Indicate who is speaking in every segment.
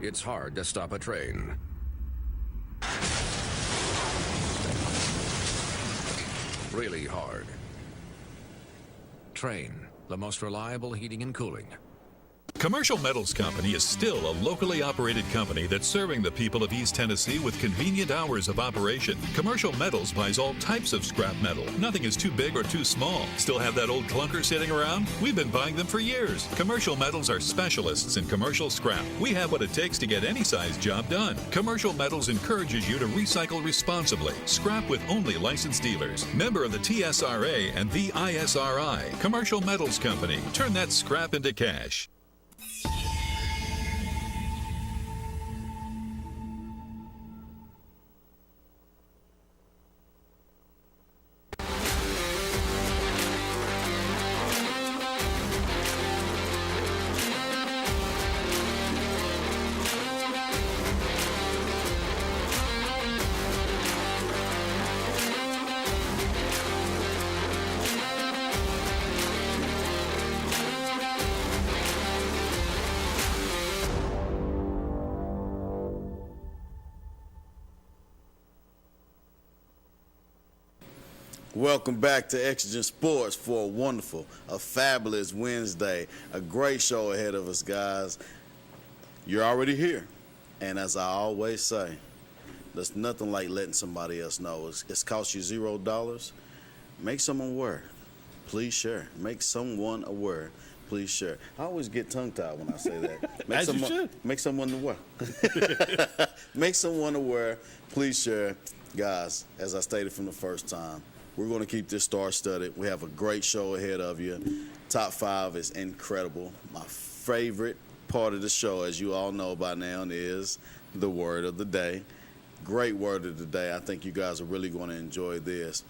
Speaker 1: It's hard to stop a train. Really hard. Train, the most reliable heating and cooling.
Speaker 2: Commercial Metals Company is still a locally operated company that's serving the people of East Tennessee with convenient hours of operation. Commercial Metals buys all types of scrap metal. Nothing is too big or too small. Still have that old clunker sitting around? We've been buying them for years. Commercial Metals are specialists in commercial scrap. We have what it takes to get any size job done. Commercial Metals encourages you to recycle responsibly. Scrap with only licensed dealers. Member of the TSRA and the ISRI. Commercial Metals Company. Turn that scrap into cash.
Speaker 3: Welcome back to Exigent Sports for a wonderful, a fabulous Wednesday. A great show ahead of us, guys. You're already here. And as I always say, there's nothing like letting somebody else know. It's cost you $0. Make someone aware. Please share. Make someone aware. Please share. I always get tongue-tied when I say that.
Speaker 4: As you should.
Speaker 3: Make someone aware. Make someone aware. Please share. Guys, as I stated from the first time, we're going to keep this star-studded. We have a great show ahead of you. Top 5 is incredible. My favorite part of the show, as you all know by now, is the word of the day. Great word of the day. I think you guys are really going to enjoy this.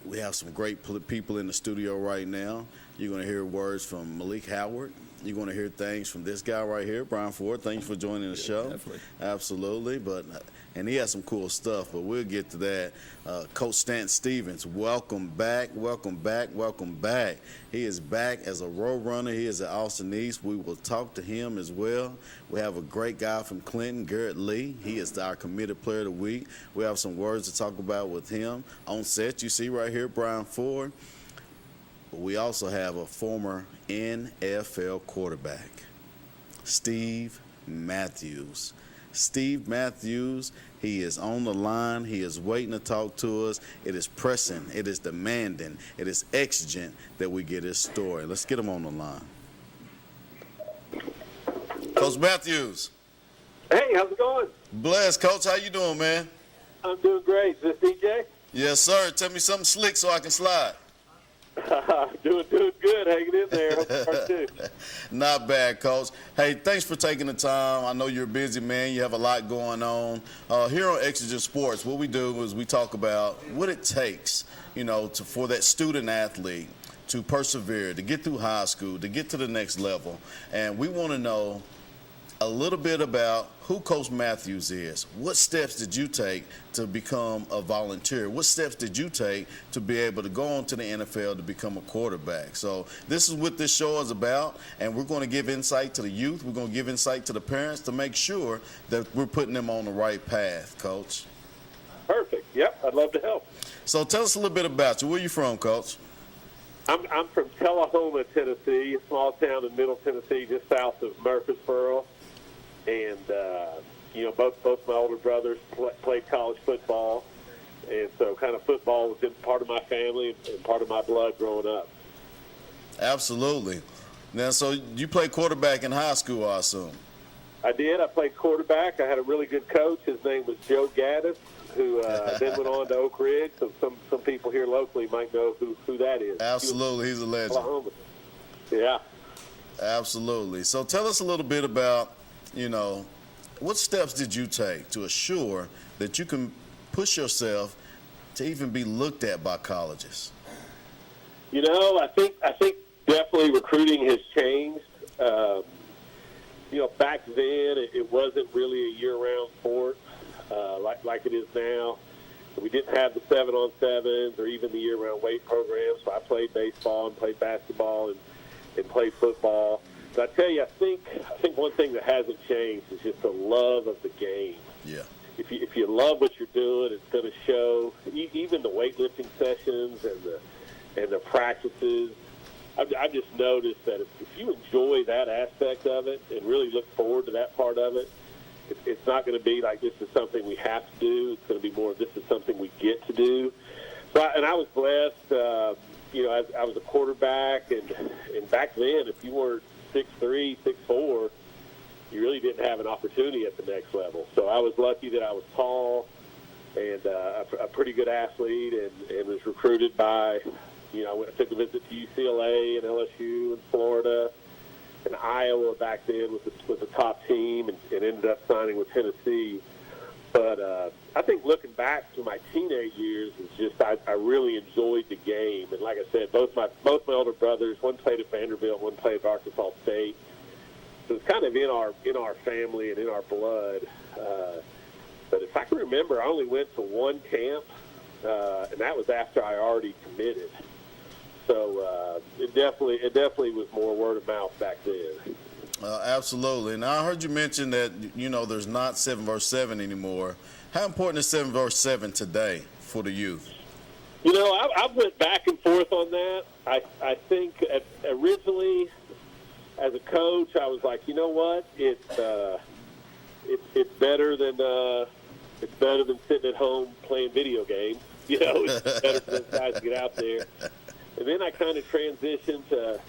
Speaker 3: We have some great people in the studio right now. You're going to hear words from Malik Howard. You're going to hear things from this guy right here, Brian Ford. Thanks for joining the show.
Speaker 4: Definitely.
Speaker 3: Absolutely. And he has some cool stuff, but we'll get to that. Coach Stan Stevens, welcome back, welcome back, welcome back. He is back as a road runner. He is at Austin East. We will talk to him as well. We have a great guy from Clinton, Garrett Lee. He is our committed player of the week. We have some words to talk about with him. On set, you see right here, Brian Ford. But we also have a former NFL quarterback, Steve Matthews. Steve Matthews, he is on the line. He is waiting to talk to us. It is pressing. It is demanding. It is exigent that we get his story. Let's get him on the line. Coach Matthews.
Speaker 5: Hey, how's it going?
Speaker 3: Bless, Coach. How you doing, man?
Speaker 5: I'm doing great. Is this DJ?
Speaker 3: Yes, sir. Tell me something slick so I can slide.
Speaker 5: Doing good, hanging in there. Hope you are too.
Speaker 3: Not bad, Coach. Hey, thanks for taking the time. I know you're a busy man. You have a lot going on. Here on Exigent Sports, what we do is we talk about what it takes, for that student athlete to persevere, to get through high school, to get to the next level. And we want to know a little bit about who Coach Matthews is. What steps did you take to become a volunteer? What steps did you take to be able to go on to the NFL to become a quarterback? So this is what this show is about, and we're going to give insight to the youth. We're going to give insight to the parents to make sure that we're putting them on the right path, Coach.
Speaker 5: Perfect. Yep, I'd love to help.
Speaker 3: So tell us a little bit about you. Where are you from, Coach?
Speaker 5: I'm from Tullahoma, Tennessee, a small town in Middle Tennessee, just south of Murfreesboro. And, both my older brothers played college football. And so kind of football was part of my family and part of my blood growing up.
Speaker 3: Absolutely. Now, so you played quarterback in high school, I assume?
Speaker 5: I did. I played quarterback. I had a really good coach. His name was Joe Gaddis, who then went on to Oak Ridge. So some people here locally might know who that is.
Speaker 3: Absolutely. He's a legend.
Speaker 5: Oklahoma. Yeah.
Speaker 3: Absolutely. So tell us a little bit about, what steps did you take to assure that you can push yourself to even be looked at by colleges?
Speaker 5: I think definitely recruiting has changed. Back then it wasn't really a year-round sport like it is now. We didn't have the 7-on-7s or even the year-round weight programs. So I played baseball and played basketball and played football. But I tell you, I think one thing that hasn't changed is just the love of the game.
Speaker 3: Yeah.
Speaker 5: If you love what you're doing, it's going to show. Even the weightlifting sessions and the practices. I've just noticed that if you enjoy that aspect of it and really look forward to that part of it, it's not going to be like this is something we have to do. It's going to be more this is something we get to do. And I was blessed. I was a quarterback, and back then, if you weren't 6'3", 6'4", you really didn't have an opportunity at the next level. So I was lucky that I was tall and a pretty good athlete, and was recruited by, I took a visit to UCLA and LSU and Florida and Iowa back then with the top team, and ended up signing with Tennessee. But I think looking back to my teenage years is just I really enjoyed the game. And like I said, both my older brothers, one played at Vanderbilt, one played at Arkansas State. So it's kind of in our family and in our blood. But if I can remember, I only went to one camp, and that was after I already committed. So it definitely was more word of mouth back then.
Speaker 3: Absolutely. And I heard you mention that, there's not 7-verse-7 anymore. How important is 7-verse-7 today for the youth?
Speaker 5: I went back and forth on that. I think originally as a coach, I was like, you know what? It's better than sitting at home playing video games. It's better for those guys to get out there. And then I kind of transitioned to,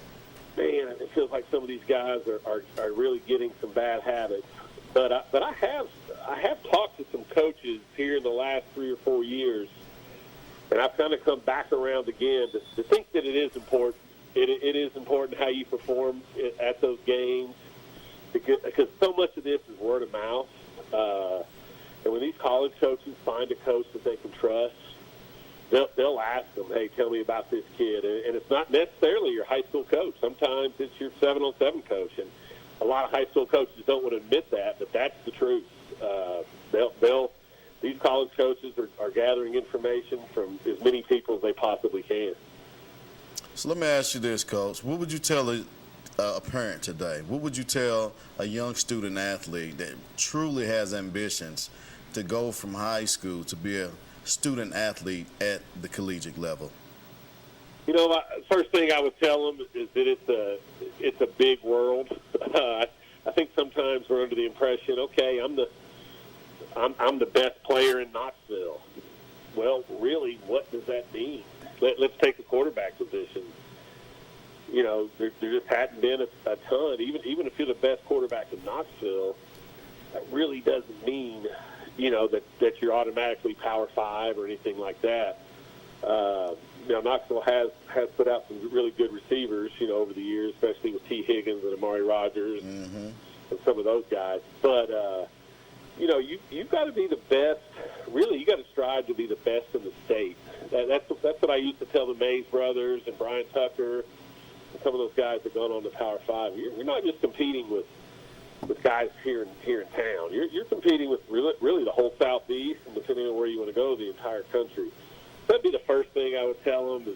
Speaker 5: man, it feels like some of these guys are really getting some bad habits. But I have talked to some coaches here in the last 3 or 4 years, and I've kind of come back around again to think that it is important. It is important how you perform at those games, because so much of this is word of mouth. And when these college coaches find a coach that they can trust, they'll ask them, hey, tell me about this kid. And it's not necessarily your high school coach. Sometimes it's your 7-on-7 coach. And a lot of high school coaches don't want to admit that, but that's the truth. These college coaches are gathering information from as many people as they possibly can.
Speaker 3: So let me ask you this, Coach. What would you tell a parent today? What would you tell a young student athlete that truly has ambitions to go from high school to be a student athlete at the collegiate level?
Speaker 5: First thing I would tell them is that it's a big world. I think sometimes we're under the impression, okay, I'm the best player in Knoxville. Well, really, what does that mean? Let's take the quarterback position. There just hadn't been a ton. Even if you're the best quarterback in Knoxville, that really doesn't mean that you're automatically Power 5 or anything like that. Knoxville has put out some really good receivers, over the years, especially with T. Higgins and Amari Rogers and some of those guys. But, you've got to be the best. Really, you got to strive to be the best in the state. That's what I used to tell the Mays brothers and Brian Tucker and some of those guys that gone on to Power 5. You're not just competing with guys here in town. You're competing with really the whole Southeast, and depending on where you want to go, the entire country. That'd be the first thing I would tell them. The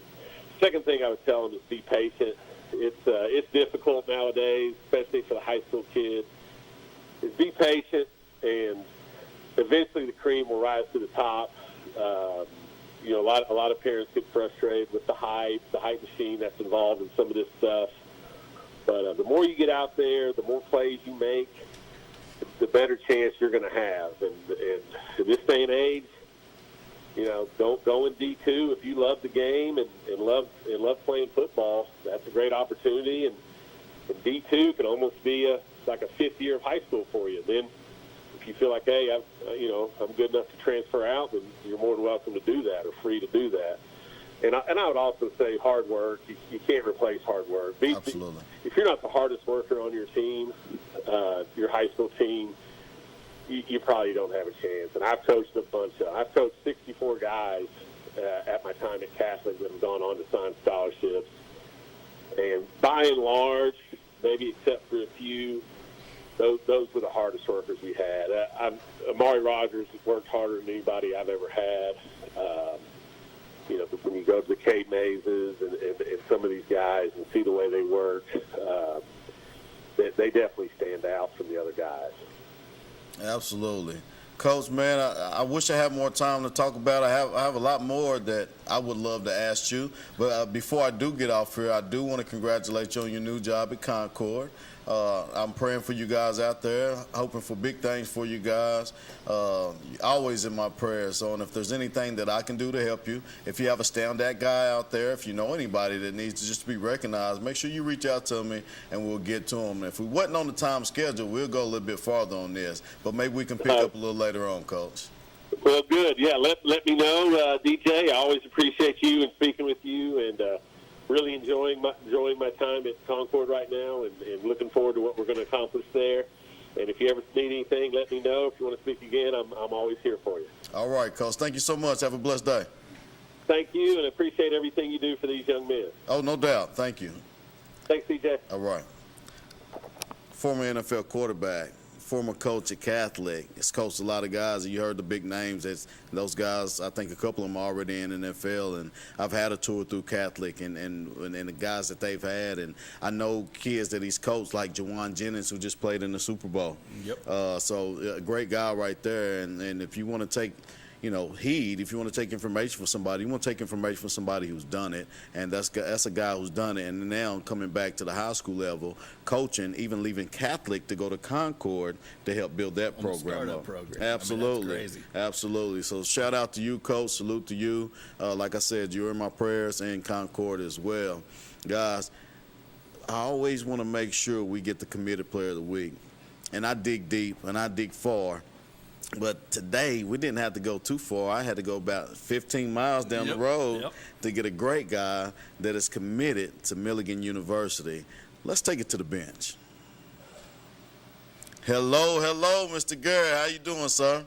Speaker 5: second thing I would tell them is be patient. It's difficult nowadays, especially for the high school kids. Is be patient, and eventually the cream will rise to the top. A lot of parents get frustrated with the hype machine that's involved in some of this stuff. But the more you get out there, the more plays you make, the better chance you're going to have. And in this day and age, don't go in D2 if you love the game and love playing football. That's a great opportunity. And D2 can almost be like a fifth year of high school for you. Then if you feel like, hey, I'm good enough to transfer out, then you're more than welcome to do that or free to do that. And I would also say hard work. You can't replace hard work.
Speaker 3: Absolutely.
Speaker 5: If you're not the hardest worker on your team, your high school team, you probably don't have a chance. And I've coached I've coached 64 guys at my time at Catholic that have gone on to sign scholarships. And by and large, maybe except for a few, those were the hardest workers we had. Amari Rogers has worked harder than anybody I've ever had. When you go to the Cade Mazes and some of these guys and see the way they work, they definitely stand out from the other guys.
Speaker 3: Absolutely. Coach, man, I wish I had more time to talk about it. I have a lot more that I would love to ask you. But before I do get off here, I do want to congratulate you on your new job at Concord. I'm praying for you guys out there, hoping for big things for you guys. Always in my prayers. So, and if there's anything that I can do to help you, if you have a stand that guy out there, if you know anybody that needs to just be recognized, make sure you reach out to me and we'll get to them. If we wasn't on the time schedule, we'll go a little bit farther on this. But maybe we can pick up a little later on, Coach.
Speaker 5: Well, good. Yeah, let me know, DJ. I always appreciate you and speaking with you, and really enjoying my time at Concord right now, and looking forward to what we're going to accomplish there. And if you ever need anything, let me know. If you want to speak again, I'm always here for you.
Speaker 3: All right, Coach. Thank you so much. Have a blessed day.
Speaker 5: Thank you, and I appreciate everything you do for these young men.
Speaker 3: Oh, no doubt. Thank you.
Speaker 5: Thanks, DJ.
Speaker 3: All right. Former NFL quarterback, former coach at Catholic. He's coached a lot of guys, and you heard the big names. Those guys, I think a couple of them are already in the NFL, and I've had a tour through Catholic and the guys that they've had, and I know kids that he's coached like Jawan Jennings, who just played in the Super Bowl.
Speaker 4: Yep.
Speaker 3: So a great guy right there, and if you want to take heed, if you want to take information from somebody, you want to take information from somebody who's done it, and that's a guy who's done it. And now coming back to the high school level, coaching, even leaving Catholic to go to Concord to help build that program up. Absolutely.
Speaker 4: I mean, that's crazy.
Speaker 3: Absolutely. So shout out to you, Coach. Salute to you. Like I said, you're in my prayers, and Concord as well. Guys, I always want to make sure we get the committed player of the week. And I dig deep, and I dig far. But today, we didn't have to go too far. I had to go about 15 miles down the road to get a great guy that is committed to Milligan University. Let's take it to the bench. Hello, Mr. Gary. How you doing, sir?
Speaker 6: I'm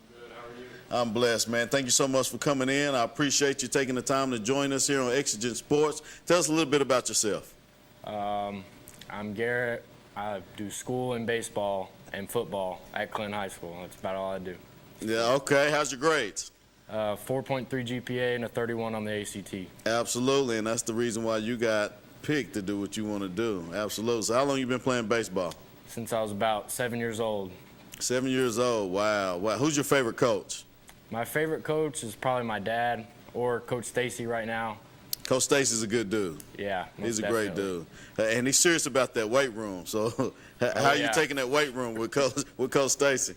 Speaker 6: good. How are you?
Speaker 3: I'm blessed, man. Thank you so much for coming in. I appreciate you taking the time to join us here on Exigent Sports. Tell us a little bit about yourself.
Speaker 6: I'm Garrett. I do school and baseball and football at Clinton High School. That's about all I do.
Speaker 3: Yeah, okay. How's your grades?
Speaker 6: 4.3 GPA and a 31 on the ACT.
Speaker 3: Absolutely, and that's the reason why you got picked to do what you want to do. Absolutely. So how long you been playing baseball?
Speaker 6: Since I was about 7 years old.
Speaker 3: 7 years old. Wow. Who's your favorite coach?
Speaker 6: My favorite coach is probably my dad or Coach Stacy right now.
Speaker 3: Coach Stacy's a good dude.
Speaker 6: Yeah,
Speaker 3: he's a
Speaker 6: definitely.
Speaker 3: great dude, and he's serious about that weight room. So, how are you taking that weight room with Coach Stacy?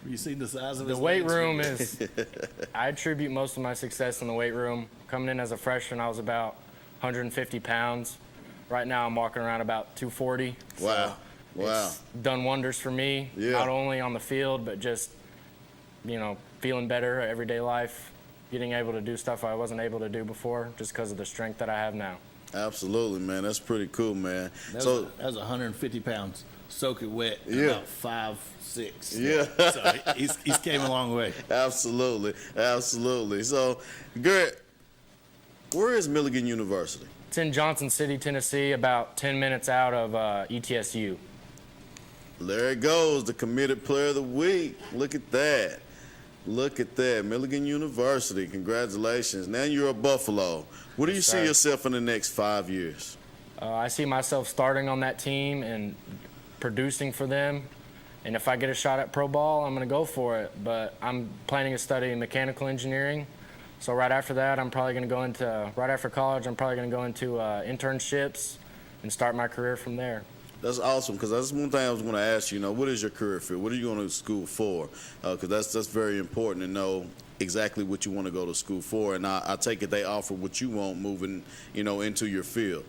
Speaker 4: You seen the size of
Speaker 6: the
Speaker 4: his
Speaker 6: weight
Speaker 4: legs?
Speaker 6: room is. I attribute most of my success in the weight room. Coming in as a freshman, I was about 150 pounds. Right now, I'm walking around about 240.
Speaker 3: Wow.
Speaker 6: It's done wonders for me, not only on the field, but just, feeling better everyday life, getting able to do stuff I wasn't able to do before just because of the strength that I have now.
Speaker 3: Absolutely, man. That's pretty cool, man.
Speaker 4: That was 150 pounds, soak it wet, about 5'6".
Speaker 3: Yeah.
Speaker 4: So he's came a long way.
Speaker 3: Absolutely. So, Garrett, where is Milligan University?
Speaker 6: It's in Johnson City, Tennessee, about 10 minutes out of ETSU.
Speaker 3: There it goes, the committed player of the week. Look at that. Milligan University. Congratulations. Now you're a Buffalo. Where do you see yourself in the next 5 years?
Speaker 6: I see myself starting on that team and producing for them. And if I get a shot at pro ball, I'm going to go for it. But I'm planning to study mechanical engineering. So right after that, right after college, I'm probably going to go into internships and start my career from there.
Speaker 3: That's awesome, because that's one thing I was going to ask you. What is your career field? What are you going to school for? Because that's very important to know exactly what you want to go to school for. And I take it they offer what you want moving, into your field.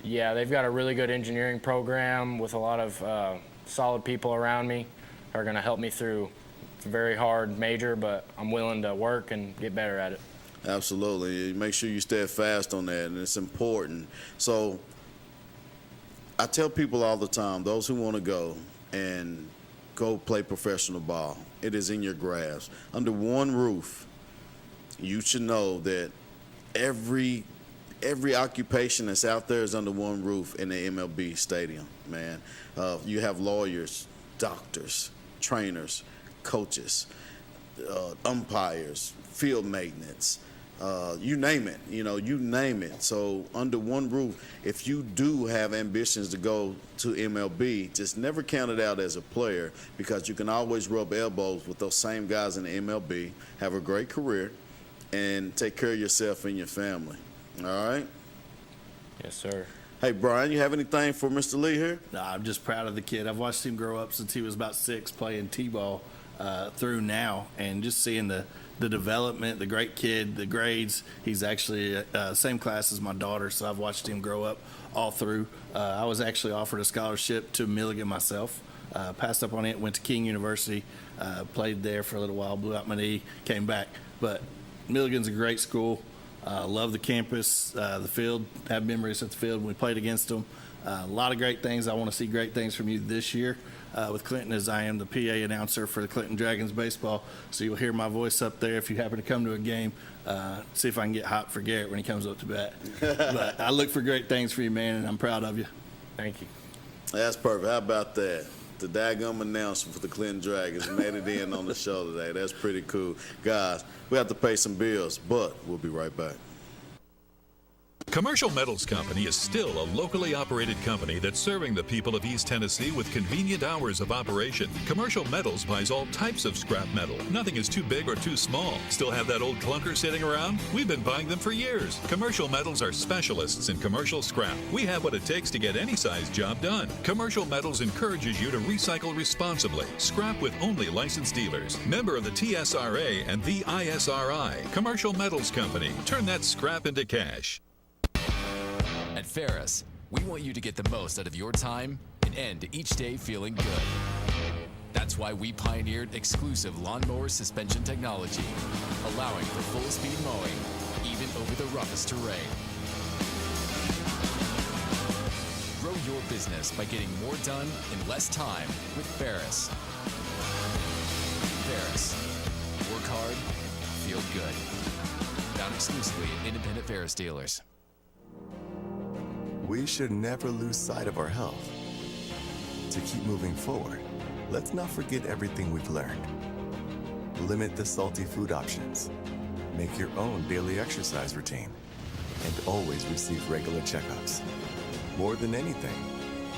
Speaker 6: Yeah, they've got a really good engineering program with a lot of solid people around me who are going to help me through. It's a very hard major, but I'm willing to work and get better at it.
Speaker 3: Absolutely. Make sure you stay fast on that, and it's important. So I tell people all the time, those who want to go play professional ball, it is in your grasp. Under one roof, you should know that every occupation that's out there is under one roof in the MLB stadium, man. You have lawyers, doctors, trainers, coaches, umpires, field maintenance, you name it, you name it. So under one roof, if you do have ambitions to go to MLB, just never count it out as a player, because you can always rub elbows with those same guys in the MLB, have a great career, and take care of yourself and your family. All right?
Speaker 6: Yes, sir.
Speaker 3: Hey, Brian, you have anything for Mr. Lee here?
Speaker 4: No, I'm just proud of the kid. I've watched him grow up since he was about 6, playing T-ball through now, and just seeing the development, the great kid, the grades. He's actually same class as my daughter, so I've watched him grow up all through. I was actually offered a scholarship to Milligan myself. Passed up on it, went to King University, played there for a little while, blew out my knee, came back. But Milligan's a great school. Love the campus, the field, have memories at the field when we played against them. A lot of great things. I want to see great things from you this year with Clinton, as I am the PA announcer for the Clinton Dragons baseball. So you'll hear my voice up there if you happen to come to a game. See if I can get hot for Garrett when he comes up to bat. But I look for great things for you, man, and I'm proud of you.
Speaker 6: Thank you.
Speaker 3: That's perfect. How about that? The daggum announcer for the Clinton Dragons made it in on the show today. That's pretty cool. Guys, we have to pay some bills, but we'll be right back.
Speaker 2: Commercial Metals Company is still a locally operated company that's serving the people of East Tennessee with convenient hours of operation. Commercial Metals buys all types of scrap metal. Nothing is too big or too small. Still have that old clunker sitting around? We've been buying them for years. Commercial Metals are specialists in commercial scrap. We have what it takes to get any size job done. Commercial Metals encourages you to recycle responsibly. Scrap with only licensed dealers. Member of the TSRA and the ISRI. Commercial Metals Company. Turn that scrap into cash.
Speaker 7: At Ferris, we want you to get the most out of your time and end each day feeling good. That's why we pioneered exclusive lawnmower suspension technology, allowing for full-speed mowing, even over the roughest terrain. Grow your business by getting more done in less time with Ferris. Ferris. Work hard, feel good. Found exclusively at independent Ferris dealers.
Speaker 8: We should never lose sight of our health. To keep moving forward, let's not forget everything we've learned. Limit the salty food options. Make your own daily exercise routine. And always receive regular checkups. More than anything,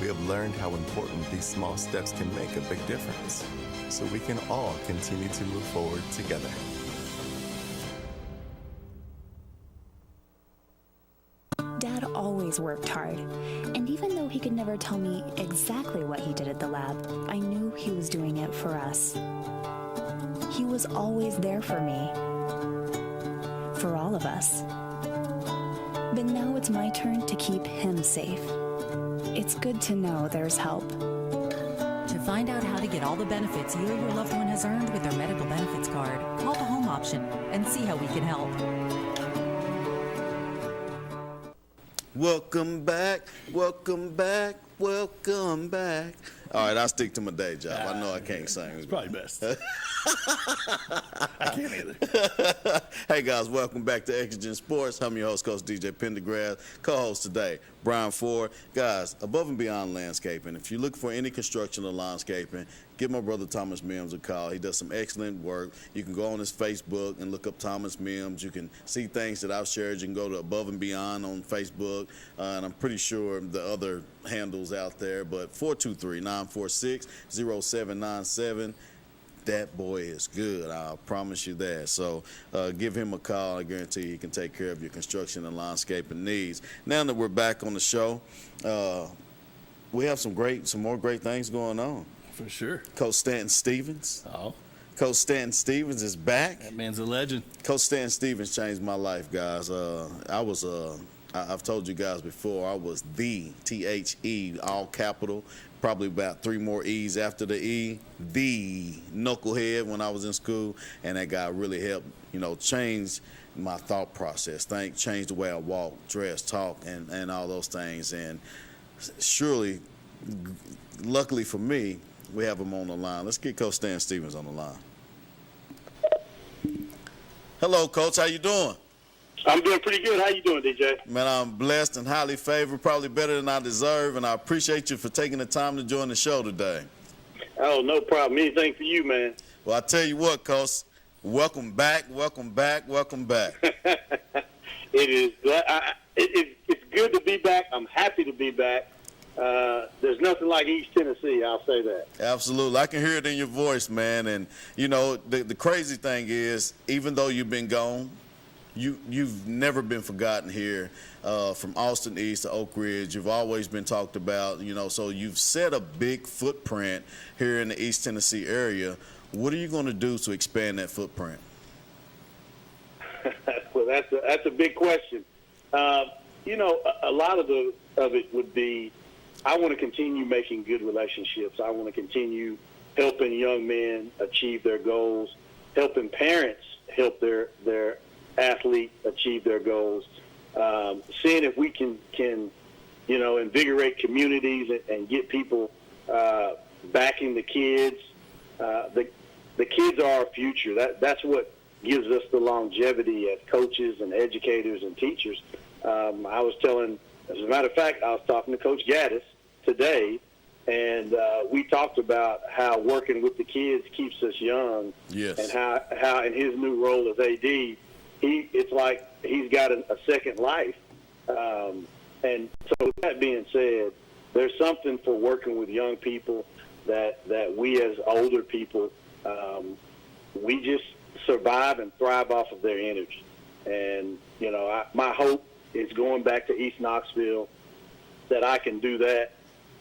Speaker 8: we have learned how important these small steps can make a big difference, so we can all continue to move forward together.
Speaker 9: Dad always worked hard, and even though he could never tell me exactly what he did at the lab, I knew he was doing it for us. He was always there for me, for all of us. But now it's my turn to keep him safe. It's good to know there's help.
Speaker 10: To find out how to get all the benefits you or your loved one has earned with their medical benefits card, call the home option and see how we can help.
Speaker 3: Welcome back, welcome back, welcome back. All right, I'll stick to my day job. I know I can't sing.
Speaker 4: It's probably best. I can't either.
Speaker 3: Hey, guys, welcome back to Exigent Sports. I'm your host, Coach DJ Pendergrass. Co-host today, Brian Ford. Guys, Above and Beyond Landscaping. If you look for any construction or landscaping, give my brother Thomas Mims a call. He does some excellent work. You can go on his Facebook and look up Thomas Mims. You can see things that I've shared. You can go to Above and Beyond on Facebook, and I'm pretty sure the other handles out there. But 423-946-0797. That boy is good. I'll promise you that. So give him a call. I guarantee he can take care of your construction and landscaping needs. Now that we're back on the show, we have some more great things going on.
Speaker 4: For sure.
Speaker 3: Coach Stanton Stevens.
Speaker 4: Oh.
Speaker 3: Coach Stanton Stevens is back.
Speaker 4: That man's a legend.
Speaker 3: Coach Stanton Stevens changed my life, guys. I've told you guys before, I was the THE, all capital, probably about 3 more E's after the E, the knucklehead when I was in school, and that guy really helped, change my thought process, change the way I walk, dress, talk, and all those things. And surely, luckily for me, we have him on the line. Let's get Coach Stan Stevens on the line. Hello, Coach. How you doing?
Speaker 5: I'm doing pretty good. How you doing, DJ?
Speaker 3: Man, I'm blessed and highly favored, probably better than I deserve, and I appreciate you for taking the time to join the show today.
Speaker 5: Oh, no problem. Anything for you, man.
Speaker 3: Well, I tell you what, Coach, welcome back, welcome back, welcome back.
Speaker 11: It is. It's good to be back. I'm happy to be back. There's nothing like East Tennessee, I'll say that.
Speaker 3: Absolutely. I can hear it in your voice, man. And, you know, the crazy thing is, even though you've been gone, you've never been forgotten here. From Austin East to Oak Ridge, you've always been talked about, you know, so you've set a big footprint here in the East Tennessee area. What are you going to do to expand that footprint?
Speaker 11: Well, that's a big question. You know, a lot of it would be, I want to continue making good relationships. I want to continue helping young men achieve their goals, helping parents help their athlete achieve their goals, seeing if we can you know, invigorate communities and get people backing the kids. The kids are our future. That's what gives us the longevity as coaches and educators and teachers. I was telling, as a matter of fact, I was talking to Coach Gaddis today, and we talked about how working with the kids keeps us young.
Speaker 3: Yes.
Speaker 11: And how in his new role as AD, it's like he's got a second life. And so with that being said, there's something for working with young people that we as older people, we just survive and thrive off of their energy. And, you know, my hope is going back to East Knoxville that I can do that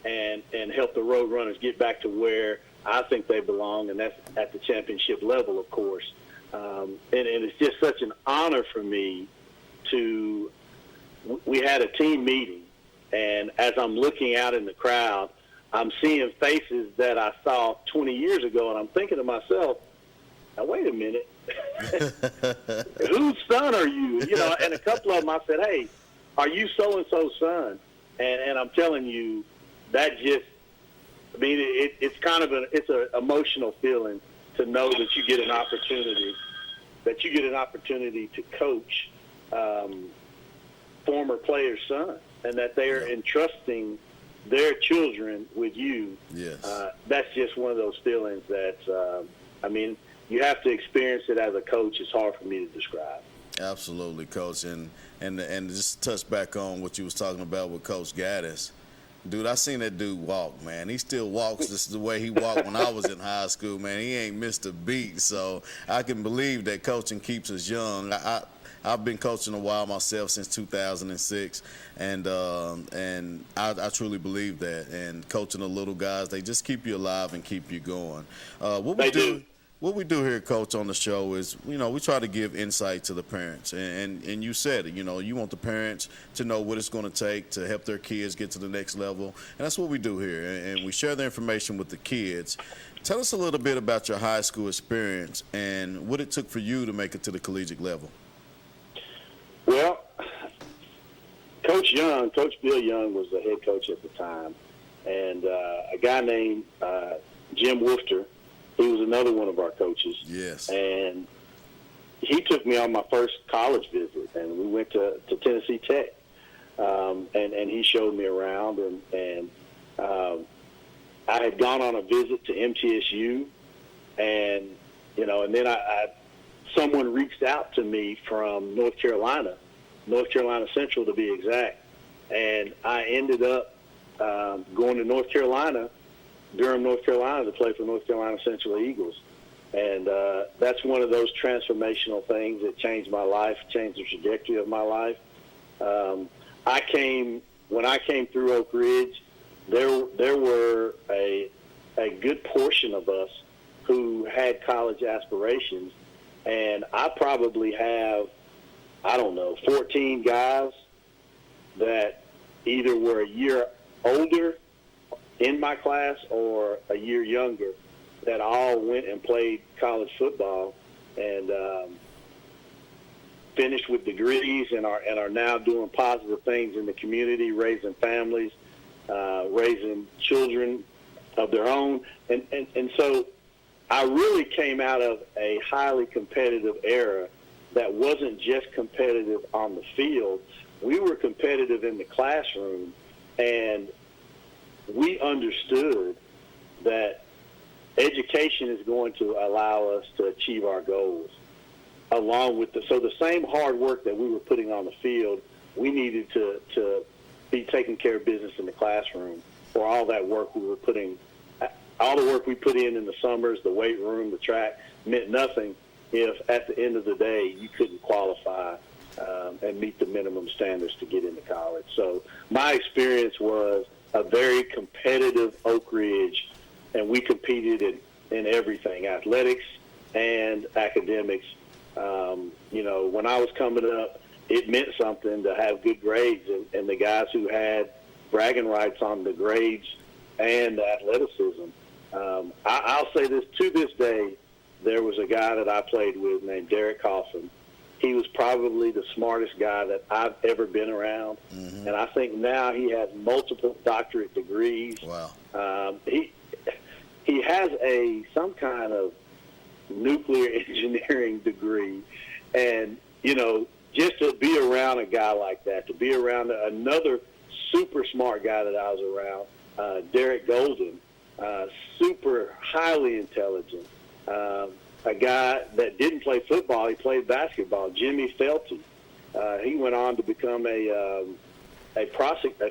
Speaker 11: and help the Road Runners get back to where I think they belong, and that's at the championship level, of course. And it's just such an honor for me to – we had a team meeting, and as I'm looking out in the crowd, I'm seeing faces that I saw 20 years ago, and I'm thinking to myself, now, wait a minute. Whose son are you? You know, and a couple of them I said, hey, are you so-and-so's son? And I'm telling you, that just – I mean, it's kind of it's an emotional feeling to know that you get an opportunity to coach former players' sons, and that they are entrusting their children with you.
Speaker 3: Yes.
Speaker 11: That's just one of those feelings that, I mean, you have to experience it as a coach. It's hard for me to describe.
Speaker 3: Absolutely, Coach. And just to touch back on what you was talking about with Coach Gaddis. Dude, I seen that dude walk, man. He still walks. This is the way he walked when I was in high school, man. He ain't missed a beat. So I can believe that coaching keeps us young. I've been coaching a while myself, since 2006, and I truly believe that. And coaching the little guys, they just keep you alive and keep you going. What we do here, Coach, on the show is, you know, we try to give insight to the parents. And you said it, you know, you want the parents to know what it's going to take to help their kids get to the next level. And that's what we do here. And we share the information with the kids. Tell us a little bit about your high school experience and what it took for you to make it to the collegiate level.
Speaker 11: Well, Coach Bill Young was the head coach at the time. And a guy named Jim Woofter, he was another one of our coaches.
Speaker 3: Yes.
Speaker 11: And he took me on my first college visit, and we went to Tennessee Tech. And he showed me around, and I had gone on a visit to MTSU, and, you know, and then someone reached out to me from North Carolina Central to be exact, and I ended up going to North Carolina, Durham, North Carolina, to play for North Carolina Central Eagles. And that's one of those transformational things that changed my life, changed the trajectory of my life. When I came through Oak Ridge, there were a good portion of us who had college aspirations, and I probably have, 14 guys that either were a year older in my class or a year younger that all went and played college football and finished with degrees and are now doing positive things in the community, raising families, raising children of their own. And so I really came out of a highly competitive era that wasn't just competitive on the field. We were competitive in the classroom, and we understood that education is going to allow us to achieve our goals. Along with the same hard work that we were putting on the field, we needed to be taking care of business in the classroom for all that work we were putting. All the work we put in the summers, the weight room, the track, meant nothing if at the end of the day you couldn't qualify and meet the minimum standards to get into college. So my experience was a very competitive Oak Ridge, and we competed in everything, athletics and academics. When I was coming up, it meant something to have good grades, and the guys who had bragging rights on the grades and the athleticism. I'll say this, to this day, there was a guy that I played with named Derek Coffin. He was probably the smartest guy that I've ever been around, and I think now he has multiple doctorate degrees.
Speaker 3: Wow.
Speaker 11: He has some kind of nuclear engineering degree, and just to be around a guy like that, to be around another super smart guy that I was around, Derek Golden, super highly intelligent, a guy that didn't play football, he played basketball, Jimmy Felty. He went on to become a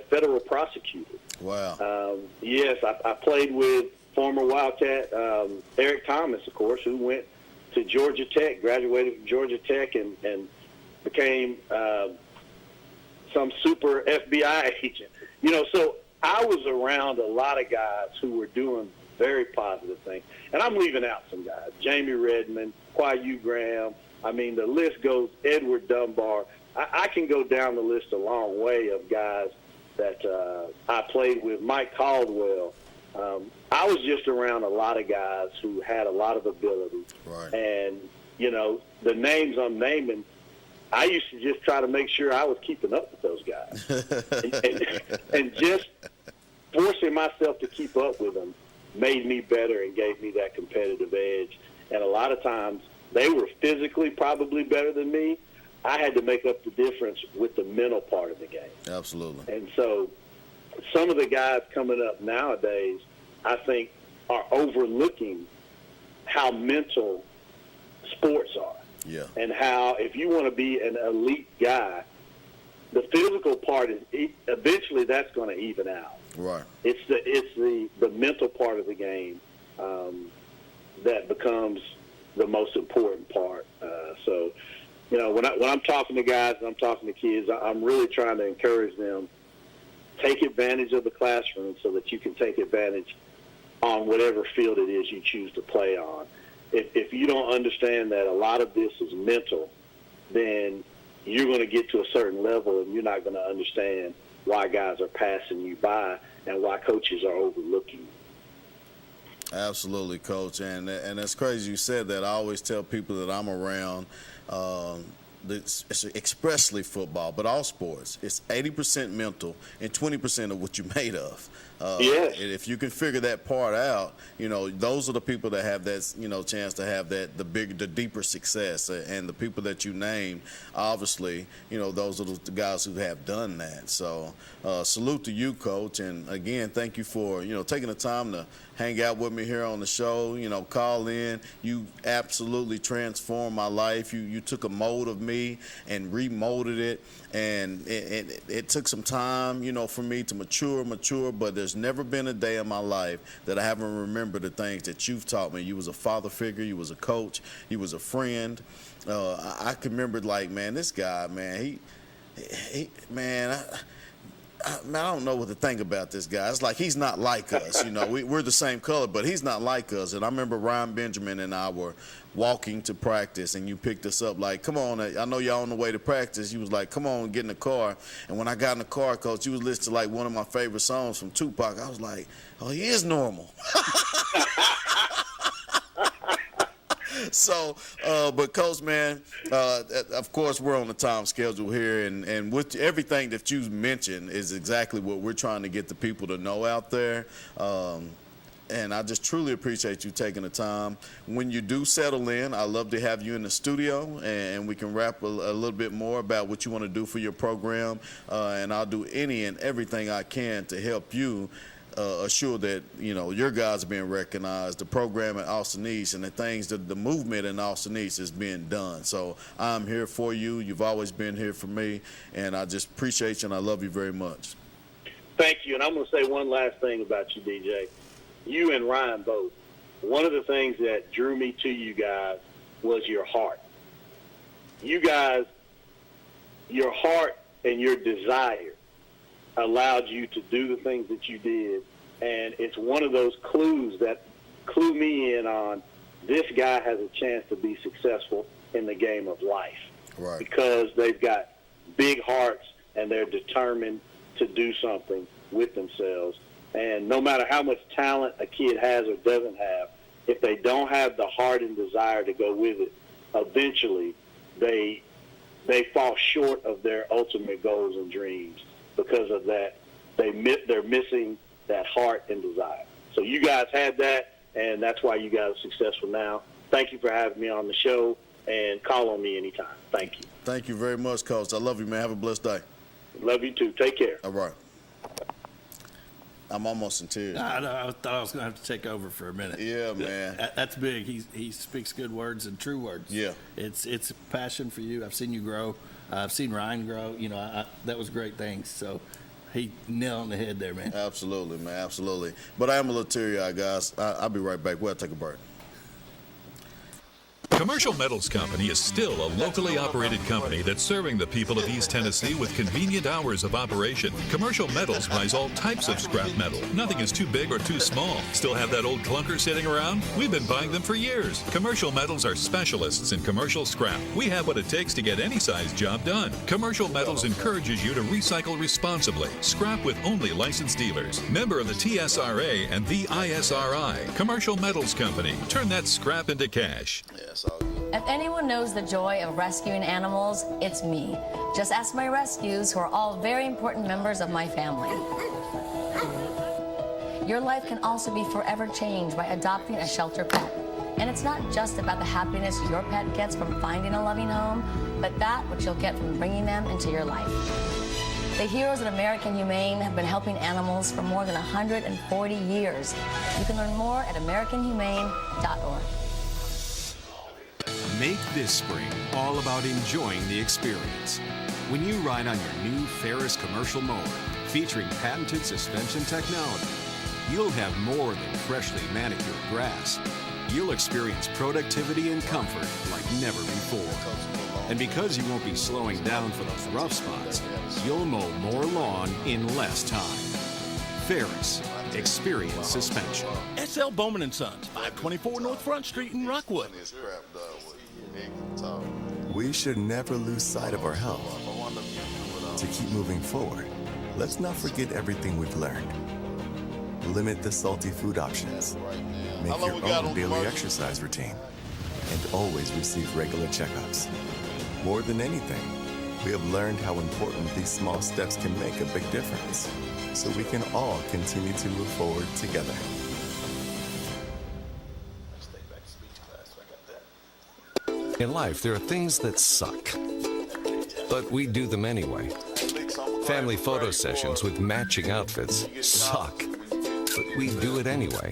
Speaker 11: federal prosecutor.
Speaker 3: Wow.
Speaker 11: Yes, I played with former Wildcat Eric Thomas, of course, who went to Georgia Tech, graduated from Georgia Tech, and became some super FBI agent. So I was around a lot of guys who were doing very positive things. And I'm leaving out some guys. Jamie Redmond, Quayu Graham. I mean, the list goes, Edward Dunbar. I can go down the list a long way of guys that I played with. Mike Caldwell. I was just around a lot of guys who had a lot of ability.
Speaker 3: Right.
Speaker 11: And, the names I'm naming, I used to just try to make sure I was keeping up with those guys. and just forcing myself to keep up with them made me better and gave me that competitive edge. And a lot of times they were physically probably better than me. I had to make up the difference with the mental part of the game.
Speaker 3: Absolutely.
Speaker 11: And so some of the guys coming up nowadays, I think, are overlooking how mental sports are.
Speaker 3: Yeah.
Speaker 11: And how if you want to be an elite guy, the physical part is eventually that's going to even out.
Speaker 3: Right.
Speaker 11: It's the mental part of the game that becomes the most important part. So, when I'm talking to guys and I'm talking to kids, I'm really trying to encourage them, take advantage of the classroom so that you can take advantage on whatever field it is you choose to play on. If you don't understand that a lot of this is mental, then you're going to get to a certain level and you're not going to understand why guys are passing you by and why coaches are overlooking you.
Speaker 3: Absolutely, Coach. And it's crazy you said that. I always tell people that I'm around, it's expressly football, but all sports. It's 80% mental and 20% of what you're made of.
Speaker 11: Yes.
Speaker 3: And if you can figure that part out, those are the people that have that, chance to have the deeper success. And the people that you named, obviously, those are the guys who have done that. So salute to you, Coach. And again, thank you for, taking the time to hang out with me here on the show, call in. You absolutely transformed my life. You took a mold of me and remolded it. And it took some time, for me to mature, but there's never been a day in my life that I haven't remembered the things that you've taught me. You was a father figure, you was a coach, you was a friend. I can remember, this guy, man, I don't know what to think about this guy. It's like he's not like us. We're the same color, but he's not like us. And I remember Ryan Benjamin and I were walking to practice, and you picked us up like, come on, I know y'all on the way to practice. You was like, come on, get in the car. And when I got in the car, Coach, you was listening to one of my favorite songs from Tupac. I was like, oh, he is normal. So, but Coach, man, of course we're on the time schedule here, and with everything that you mentioned is exactly what we're trying to get the people to know out there. And I just truly appreciate you taking the time. When you do settle in, I'd love to have you in the studio, and we can rap a little bit more about what you want to do for your program. And I'll do any and everything I can to help you assure that, your guys are being recognized, the program at Austin East, and the things that the movement in Austin East is being done. So I'm here for you. You've always been here for me, and I just appreciate you, and I love you very much.
Speaker 11: Thank you. And I'm going to say one last thing about you, DJ. You and Ryan both. One of the things that drew me to you guys was your heart. You guys, your heart and your desire allowed you to do the things that you did, and it's one of those clues that clue me in on this guy has a chance to be successful in the game of life.
Speaker 3: Right.
Speaker 11: Because they've got big hearts and they're determined to do something with themselves. And no matter how much talent a kid has or doesn't have, if they don't have the heart and desire to go with it, eventually they fall short of their ultimate goals and dreams. Because of that, they're missing that heart and desire. So you guys had that, and that's why you guys are successful now. Thank you for having me on the show, and call on me anytime. Thank you.
Speaker 3: Thank you very much, Coach. I love you, man. Have a blessed day.
Speaker 11: Love you too. Take care.
Speaker 3: All right. I'm almost in tears.
Speaker 4: I thought I was going to have to take over for a minute.
Speaker 3: Yeah, man.
Speaker 4: That's big. He speaks good words and true words.
Speaker 3: Yeah.
Speaker 4: It's a passion for you. I've seen you grow. I've seen Ryan grow. That was great things. So he nailed on the head there, man.
Speaker 3: Absolutely, man. Absolutely. But I am a little teary-eyed, guys. I'll be right back. We'll take a break.
Speaker 2: Commercial Metals Company is still a locally operated company that's serving the people of East Tennessee with convenient hours of operation. Commercial Metals buys all types of scrap metal. Nothing is too big or too small. Still have that old clunker sitting around? We've been buying them for years. Commercial Metals are specialists in commercial scrap. We have what it takes to get any size job done. Commercial Metals encourages you to recycle responsibly. Scrap with only licensed dealers. Member of the TSRA and the ISRI. Commercial Metals Company. Turn that scrap into cash.
Speaker 12: If anyone knows the joy of rescuing animals, it's me. Just ask my rescues, who are all very important members of my family. Your life can also be forever changed by adopting a shelter pet. And it's not just about the happiness your pet gets from finding a loving home, but that which you'll get from bringing them into your life. The heroes at American Humane have been helping animals for more than 140 years. You can learn more at AmericanHumane.org.
Speaker 13: Make this spring all about enjoying the experience. When you ride on your new Ferris commercial mower featuring patented suspension technology, you'll have more than freshly manicured grass. You'll experience productivity and comfort like never before. And because you won't be slowing down for those rough spots, you'll mow more lawn in less time. Ferris, experience suspension.
Speaker 14: S.L. Bowman & Sons, 524 North Front Street in Rockwood.
Speaker 8: We should never lose sight of our health. To keep moving forward, let's not forget everything we've learned. Limit the salty food options. Make your own daily exercise routine. And always receive regular checkups. More than anything, we have learned how important these small steps can make a big difference, so we can all continue to move forward together.
Speaker 15: In life, there are things that suck, but we do them anyway. Family photo sessions with matching outfits suck, but we do it anyway.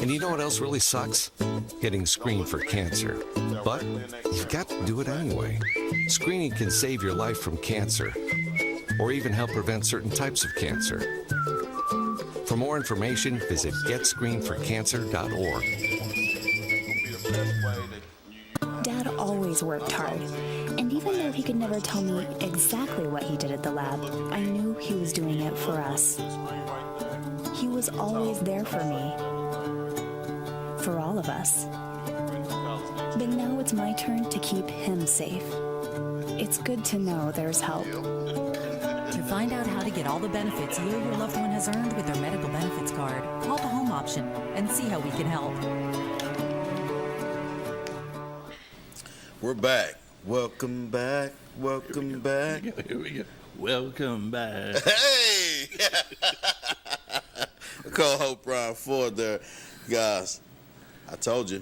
Speaker 15: And you know what else really sucks? Getting screened for cancer. But you've got to do it anyway. Screening can save your life from cancer, or even help prevent certain types of cancer. For more information, visit getscreenedforcancer.org.
Speaker 9: Dad always worked hard, and even though he could never tell me exactly what he did at the lab, I knew he was doing it for us. He was always there for me, for all of us. But now it's my turn to keep him safe. It's good to know there's help.
Speaker 10: To find out how to get all the benefits you or your loved one has earned with their medical benefits card, call the home option and see how we can help.
Speaker 3: We're back. Welcome back. Welcome back.
Speaker 4: Here we go. Welcome back.
Speaker 3: Hey! Co-host Brian Ford there. Guys, I told you.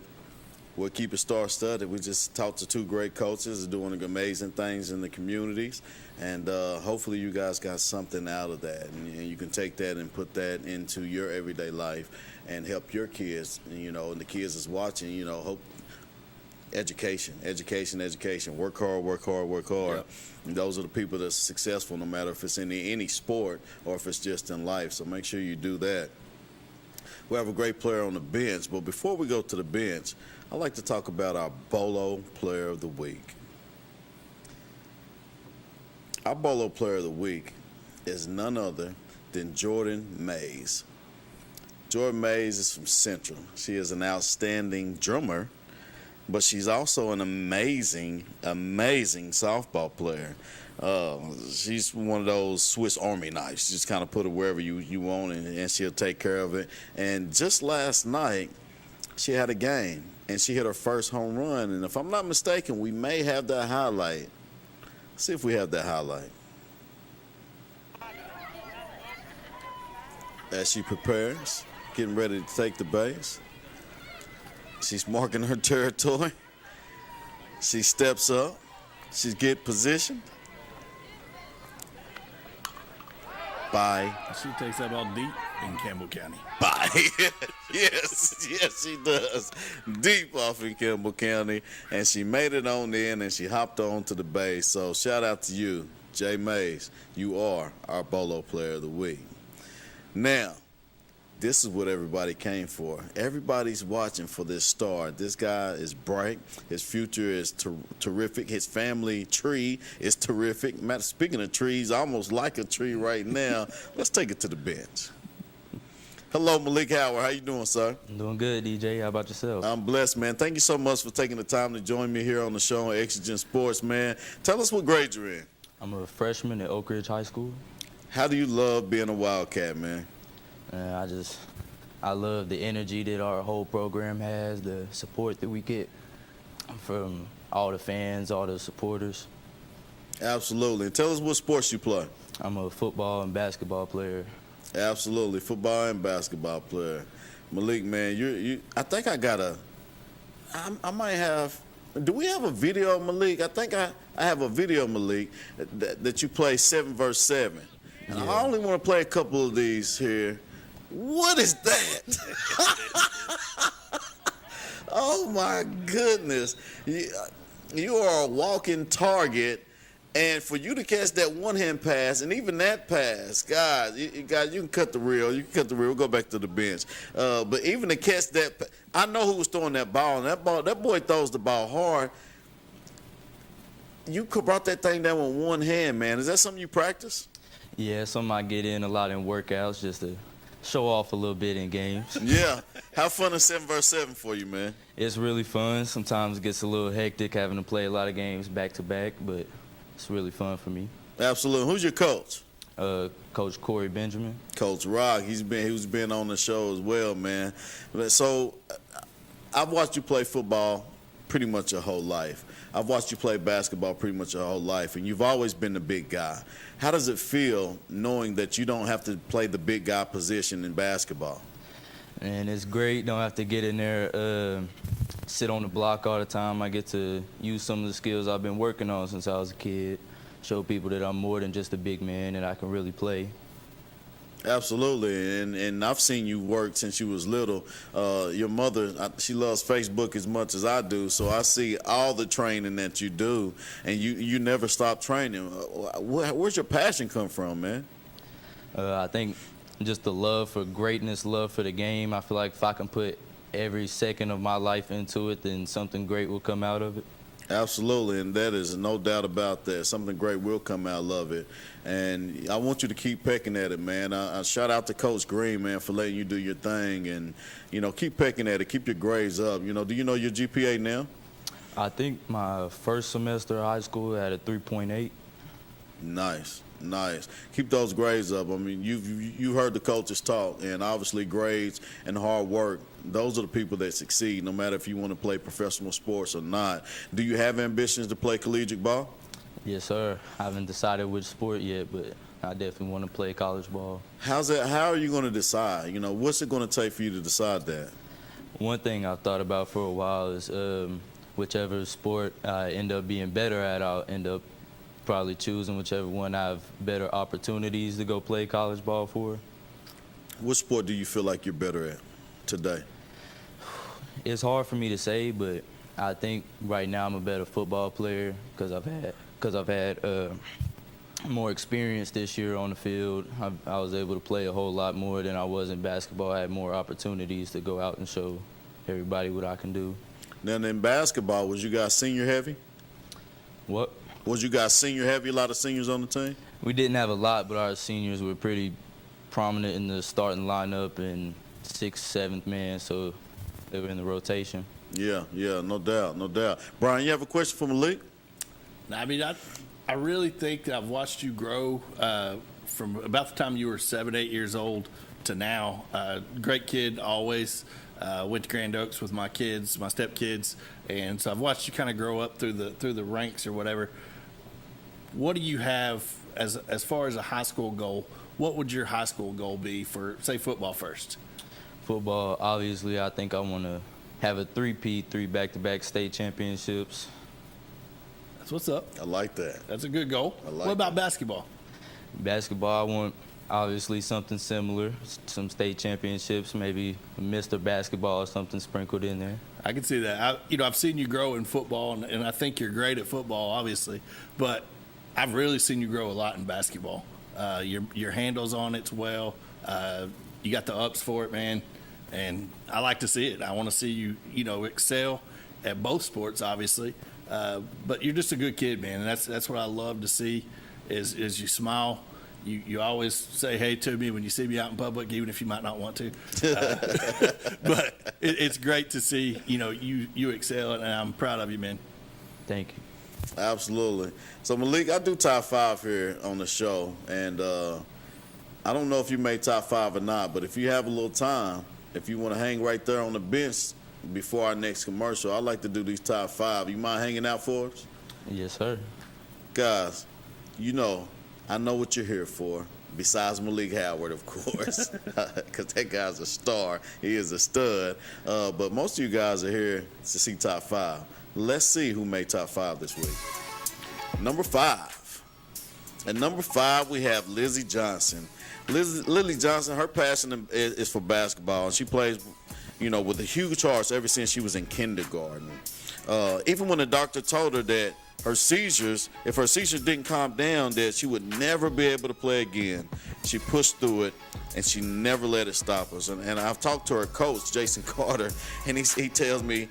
Speaker 3: We'll keep it star-studded. We just talked to two great coaches doing amazing things in the communities, and hopefully you guys got something out of that, and you can take that and put that into your everyday life and help your kids, and the kids is watching, hope. Education. Work hard. Yep. And those are the people that's successful, no matter if it's in any sport or if it's just in life. So make sure you do that. We have a great player on the bench, but before we go to the bench, I'd like to talk about our Bolo Player of the Week. Our Bolo Player of the Week is none other than Jordan Mays. Jordan Mays is from Central. She is an outstanding drummer, but she's also an amazing softball player. She's one of those Swiss Army knives. You just kind of put it wherever you want, and she'll take care of it. And just last night, she had a game, and she hit her first home run. And if I'm not mistaken, we may have that highlight. Let's see if we have that highlight. As she prepares, getting ready to take the base. She's marking her territory. She steps up. She gets positioned. Bye.
Speaker 4: She takes that ball deep in Campbell County.
Speaker 3: Bye. yes, she does. Deep off in Campbell County. And she made it on in, and she hopped on to the base. So shout out to you, Jay Mays. You are our Bolo Player of the Week. Now, this is what everybody came for. Everybody's watching for this star. This guy is bright. His future is terrific. His family tree is terrific. Speaking of trees, almost like a tree right now. Let's take it to the bench. Hello, Malik Howard. How you doing, sir?
Speaker 16: I'm doing good, DJ. How about yourself?
Speaker 3: I'm blessed, man. Thank you so much for taking the time to join me here on the show on Exigent Sports, man. Tell us what grade you're in.
Speaker 16: I'm a freshman at Oak Ridge High School.
Speaker 3: How do you love being a Wildcat, man?
Speaker 16: I love the energy that our whole program has, the support that we get from all the fans, all the supporters.
Speaker 3: Absolutely. And tell us what sports you play.
Speaker 16: I'm a football and basketball player.
Speaker 3: Absolutely, football and basketball player. Malik, man, you. I think I got I might have. Do we have a video, Malik? I think I have a video, Malik, that you play 7 versus 7. And yeah. I only want to play a couple of these here. What is that? Oh, my goodness. You are a walking target, and for you to catch that one-hand pass, and even that pass, guys, you can cut the reel. You can cut the reel. We'll go back to the bench. But even to catch that, I know who was throwing that ball, and that boy throws the ball hard. You brought that thing down with one hand, man. Is that something you practice?
Speaker 16: Yeah, something I get in a lot in workouts just to show off a little bit in games.
Speaker 3: Yeah. How fun is 7 versus 7 for you, man?
Speaker 16: It's really fun. Sometimes it gets a little hectic having to play a lot of games back to back, but it's really fun for me.
Speaker 3: Absolutely. Who's your coach?
Speaker 16: Coach Corey Benjamin.
Speaker 3: Coach Rock. He's been on the show as well, man. So I've watched you play football pretty much your whole life. I've watched you play basketball pretty much your whole life, and you've always been the big guy. How does it feel knowing that you don't have to play the big guy position in basketball?
Speaker 16: And it's great. Don't have to get in there, sit on the block all the time. I get to use some of the skills I've been working on since I was a kid, show people that I'm more than just a big man and I can really play.
Speaker 3: Absolutely, and I've seen you work since you was little. Your mother, she loves Facebook as much as I do, so I see all the training that you do, and you never stop training. Where's your passion come from, man?
Speaker 16: I think just the love for greatness, love for the game. I feel like if I can put every second of my life into it, then something great will come out of it.
Speaker 3: Absolutely, and that is no doubt about that. Something great will come out of it, and I want you to keep pecking at it, man. I shout out to Coach Green, man, for letting you do your thing, and keep pecking at it, keep your grades up. Do you know your GPA now?
Speaker 16: I think my first semester of high school I had a 3.8.
Speaker 3: Nice. Keep those grades up. I mean, you heard the coaches talk, and obviously grades and hard work, those are the people that succeed, no matter if you want to play professional sports or not. Do you have ambitions to play collegiate ball?
Speaker 16: Yes, sir. I haven't decided which sport yet, but I definitely want to play college ball.
Speaker 3: How are you going to decide? What's it going to take for you to decide that?
Speaker 16: One thing I've thought about for a while is whichever sport I end up being better at, I'll end up probably choosing whichever one I have better opportunities to go play college ball for.
Speaker 3: What sport do you feel like you're better at today?
Speaker 16: It's hard for me to say, but I think right now I'm a better football player because I've had more experience this year on the field. I was able to play a whole lot more than I was in basketball. I had more opportunities to go out and show everybody what I can do.
Speaker 3: Then in basketball, was you guys senior heavy?
Speaker 16: What?
Speaker 3: Was you guys senior heavy, a lot of seniors on the team?
Speaker 16: We didn't have a lot, but our seniors were pretty prominent in the starting lineup and 6th, 7th man, so they were in the rotation.
Speaker 3: Yeah, no doubt, no doubt. Brian, you have a question for Malik?
Speaker 4: I mean, I really think that I've watched you grow from about the time you were 7, 8 years old to now. Great kid always. Went to Grand Oaks with my kids, my stepkids, and so I've watched you kind of grow up through the ranks or whatever. What do you have as far as a high school goal? What would your high school goal be for, say, football first?
Speaker 16: Football, obviously, I think I want to have a 3 back-to-back state championships.
Speaker 4: That's what's up.
Speaker 3: I like that.
Speaker 4: That's a good goal. What about basketball?
Speaker 16: Basketball, I want obviously something similar, some state championships, maybe Mr. Basketball or something sprinkled in there.
Speaker 4: I can see that. I've seen you grow in football, and I think you're great at football, obviously, but I've really seen you grow a lot in basketball. Your handle's on it well. You got the ups for it, man, and I like to see it. I want to see you, excel at both sports, obviously, but you're just a good kid, man, and that's what I love to see is you smile. You always say hey to me when you see me out in public, even if you might not want to. But it's great to see, you excel, and I'm proud of you, man.
Speaker 16: Thank you.
Speaker 3: Absolutely. So, Malik, I do top 5 here on the show, and I don't know if you made top 5 or not, but if you have a little time, if you want to hang right there on the bench before our next commercial, I'd like to do these top 5. You mind hanging out for us?
Speaker 16: Yes, sir.
Speaker 3: Guys, I know what you're here for, besides Malik Howard, of course, because that guy's a star. He is a stud. But most of you guys are here to see top 5. Let's see who made top 5 this week. Number 5. At number 5, we have Lizzie Johnson. Lily Johnson, her passion is for basketball, and she plays, with a huge heart ever since she was in kindergarten. Even when the doctor told her that if her seizures didn't calm down, that she would never be able to play again, she pushed through it, and she never let it stop us. And I've talked to her coach, Jason Carter, and he tells me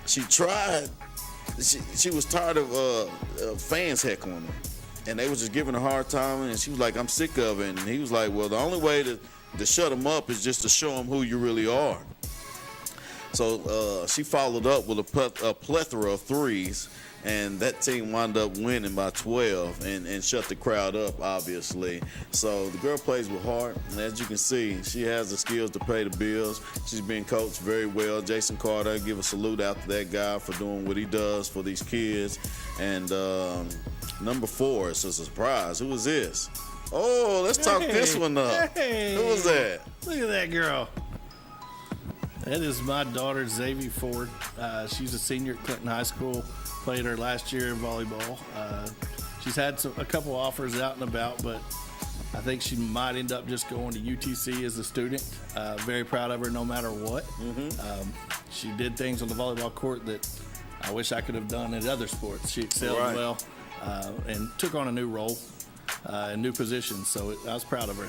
Speaker 3: she tried. She was tired of fans heckling her, and they was just giving her a hard time, and she was like, I'm sick of it. And he was like, well, the only way to shut them up is just to show them who you really are. So she followed up with a plethora of threes, and that team wound up winning by 12 and shut the crowd up, obviously. So the girl plays with heart, and as you can see, she has the skills to pay the bills. She's being coached very well. Jason Carter, give a salute out to that guy for doing what he does for these kids. And number 4, it's a surprise. Who is this? Oh, let's talk this one up.
Speaker 4: Hey,
Speaker 3: who was that?
Speaker 4: Look at that girl. That is my daughter, Xavier Ford. She's a senior at Clinton High School. Played her last year in volleyball. She's had a couple offers out and about, but I think she might end up just going to UTC as a student. Very proud of her no matter what. Mm-hmm. She did things on the volleyball court that I wish I could have done in other sports. She excelled well and took on a new role, a new position, so I was proud of her.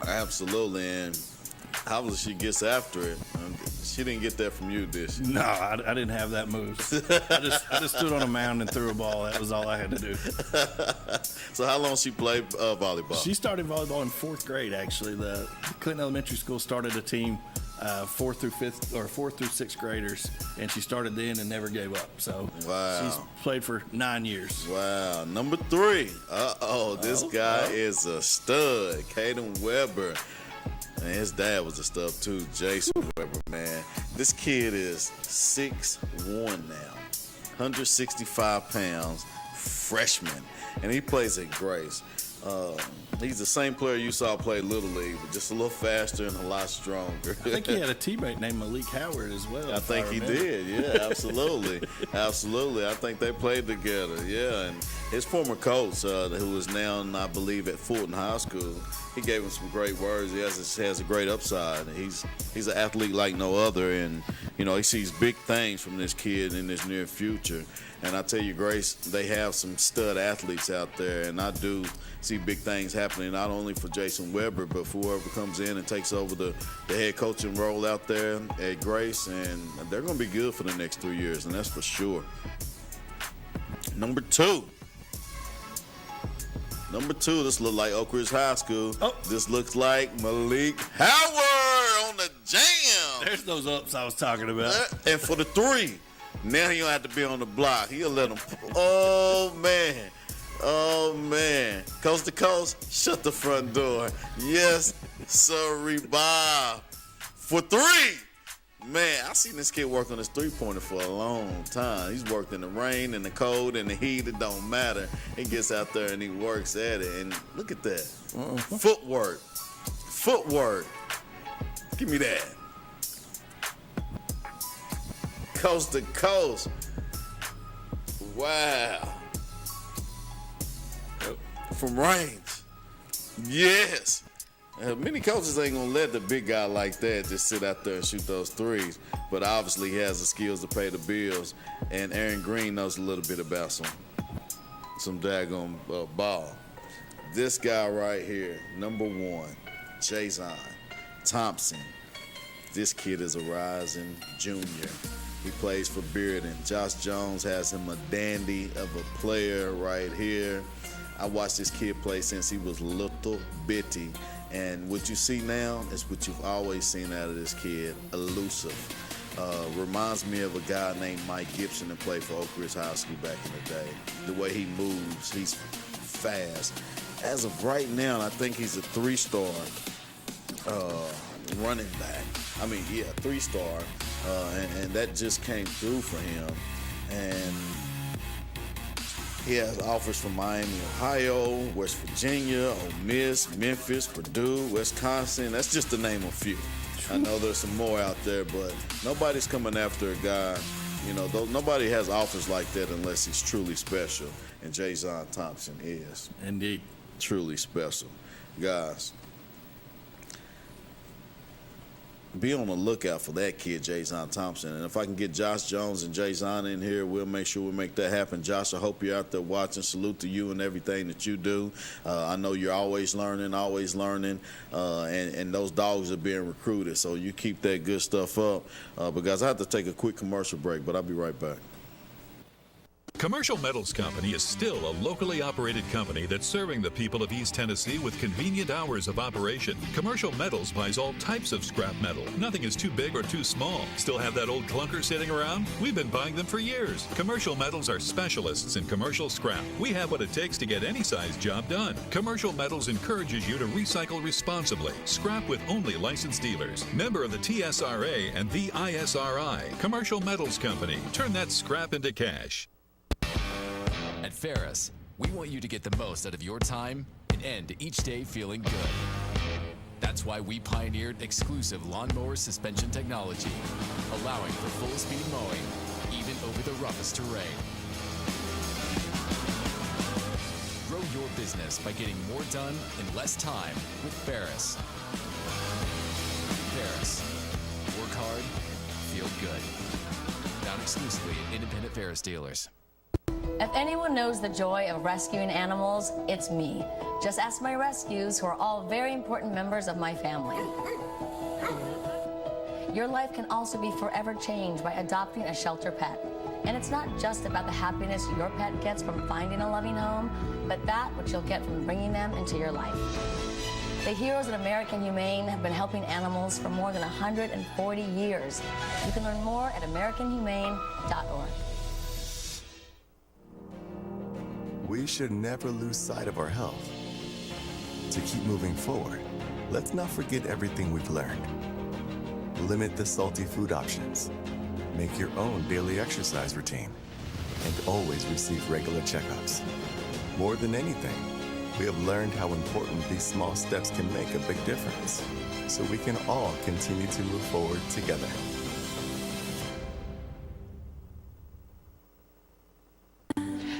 Speaker 3: Absolutely, and obviously she gets after it. She didn't get that from you, did she?
Speaker 4: No, I didn't have that move. I just stood on a mound and threw a ball. That was all I had to do.
Speaker 3: So how long she played volleyball?
Speaker 4: She started volleyball in 4th grade, actually. The Clinton Elementary School started a team 4th through 6th graders, and she started then and never gave up. So she's played for 9 years.
Speaker 3: Wow. Number 3. This guy is a stud. Caden Weber. And his dad was a stud too, Jason Weber, man. This kid is 6'1" now, 165 pounds, freshman, and he plays at Grace. He's the same player you saw play Little League, but just a little faster and a lot stronger.
Speaker 4: I think he had a teammate named Malik Howard as well.
Speaker 3: I think he did. Yeah, absolutely. Absolutely. I think they played together. Yeah, and his former coach, who is now, I believe, at Fulton High School, he gave him some great words. He has a great upside. He's an athlete like no other, and, you know, he sees big things from this kid in this near future. And I tell you, Grace, they have some stud athletes out there, and I do see big things happening, not only for Jason Weber, but for whoever comes in and takes over the head coaching role out there at Grace, and they're going to be good for the next 3 years, and that's for sure. Number two, this looks like Oak Ridge High School. Oh. This looks like Malik Howard on the jam.
Speaker 4: There's those ups I was talking about.
Speaker 3: And for the three, now he don't have to be on the block. He'll let him. Oh, man. Coast to coast, shut the front door. Yes, sir, Bob. For three. Man, I've seen this kid work on his three-pointer for a long time. He's worked in the rain and the cold and the heat. It don't matter. He gets out there and he works at it. And look at that. Footwork. Give me that. Coast to coast. Wow. From range. Yes. Many coaches ain't going to let the big guy like that just sit out there and shoot those threes. But obviously he has the skills to pay the bills. And Aaron Green knows a little bit about some daggone ball. This guy right here, number one, Jason Thompson. This kid is a rising junior. He plays for Bearden. Josh Jones has him a dandy of a player right here. I watched this kid play since he was little bitty. And what you see now is what you've always seen out of this kid, elusive. Reminds me of a guy named Mike Gibson that played for Oak Ridge High School back in the day. The way he moves, he's fast. As of right now, I think he's a three-star running back. I mean, yeah, three-star. And that just came through for him. And he has offers from Miami, Ohio, West Virginia, Ole Miss, Memphis, Purdue, Wisconsin. That's just to name a few. I know there's some more out there, but nobody's coming after a guy. You know, nobody has offers like that unless he's truly special. And Jason Thompson is.
Speaker 4: Indeed.
Speaker 3: Truly special. Guys, be on the lookout for that kid, Jason Thompson. And if I can get Josh Jones and Jason in here, we'll make sure we make that happen. Josh, I hope you're out there watching. Salute to you and everything that you do. I know you're always learning, and those dogs are being recruited. So you keep that good stuff up. But, guys, I have to take a quick commercial break, but I'll be right back.
Speaker 2: Commercial Metals Company is still a locally operated company that's serving the people of East Tennessee with convenient hours of operation. Commercial Metals buys all types of scrap metal. Nothing is too big or too small. Still have that old clunker sitting around? We've been buying them for years. Commercial Metals are specialists in commercial scrap. We have what it takes to get any size job done. Commercial Metals encourages you to recycle responsibly. Scrap with only licensed dealers. Member of the TSRA and the ISRI. Commercial Metals Company. Turn that scrap into cash.
Speaker 7: At Ferris, we want you to get the most out of your time and end each day feeling good. That's why we pioneered exclusive lawnmower suspension technology, allowing for full-speed mowing, even over the roughest terrain. Grow your business by getting more done in less time with Ferris. Ferris. Work hard, feel good. Found exclusively at independent Ferris dealers.
Speaker 12: If anyone knows the joy of rescuing animals, it's me. Just ask my rescues, who are all very important members of my family. Your life can also be forever changed by adopting a shelter pet. And it's not just about the happiness your pet gets from finding a loving home, but that which you'll get from bringing them into your life. The heroes at American Humane have been helping animals for more than 140 years. You can learn more at AmericanHumane.org.
Speaker 8: We should never lose sight of our health. To keep moving forward, let's not forget everything we've learned. Limit the salty food options. Make your own daily exercise routine. And always receive regular checkups. More than anything, We have learned how important these small steps can make a big difference, so we can all continue to move forward together.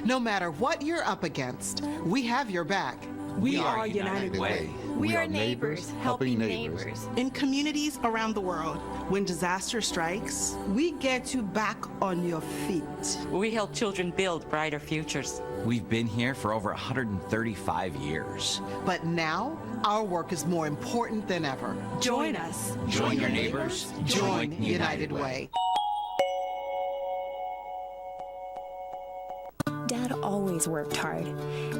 Speaker 17: No matter what you're up against, we have your back.
Speaker 18: We are United Way.
Speaker 19: We are neighbors helping neighbors.
Speaker 17: In communities around the world, when disaster strikes, we get you back on your feet.
Speaker 18: We help children build brighter futures.
Speaker 20: We've been here for over 135 years.
Speaker 17: But now, our work is more important than ever.
Speaker 18: Join us.
Speaker 20: Join your neighbors.
Speaker 17: Join United Way.
Speaker 9: Dad always worked hard,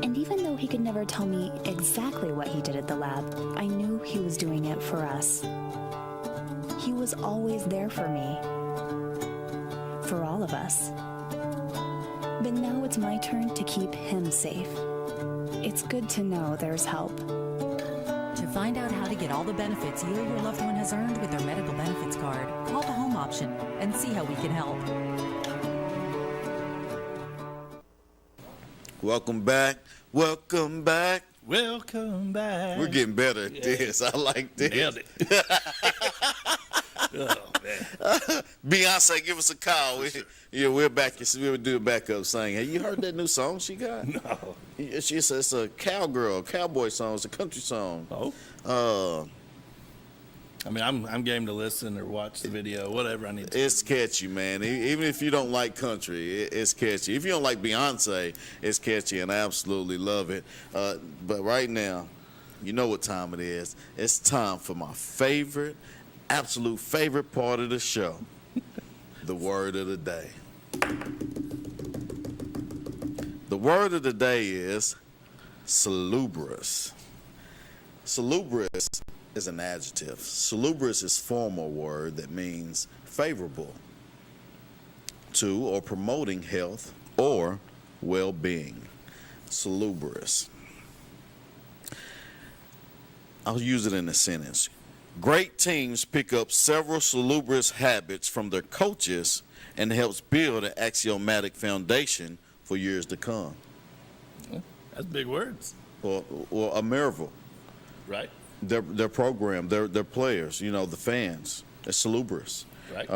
Speaker 9: and even though he could never tell me exactly what he did at the lab, I knew he was doing it for us. He was always there for me, for all of us. But now it's my turn to keep him safe. It's good to know there's help.
Speaker 10: To find out how to get all the benefits you or your loved one has earned with their medical benefits card, call the home option and see how we can help.
Speaker 3: Welcome back. Welcome back.
Speaker 4: Welcome back.
Speaker 3: We're getting better at this. I like this.
Speaker 4: Nailed it. Oh, man.
Speaker 3: Beyonce, give us a call. We're back. We'll do a backup sing. Have you heard that new song she got?
Speaker 4: No.
Speaker 3: It's a cowboy song. It's a country song.
Speaker 4: Oh. I mean, I'm game to listen or watch the video, whatever I need to.
Speaker 3: It's catchy, man. Even if you don't like country, it's catchy. If you don't like Beyonce, it's catchy, and I absolutely love it. But right now, you know what time it is. It's time for my absolute favorite part of the show, the word of the day. The word of the day is salubrious. Salubrious is an adjective. Salubrious is a formal word that means favorable to or promoting health or well-being. Salubrious. I'll use it in a sentence. Great teams pick up several salubrious habits from their coaches and helps build an axiomatic foundation for years to come.
Speaker 4: That's big words.
Speaker 3: Or a miracle.
Speaker 4: Right.
Speaker 3: Their program, their players, the fans, they're salubrious.
Speaker 4: Right.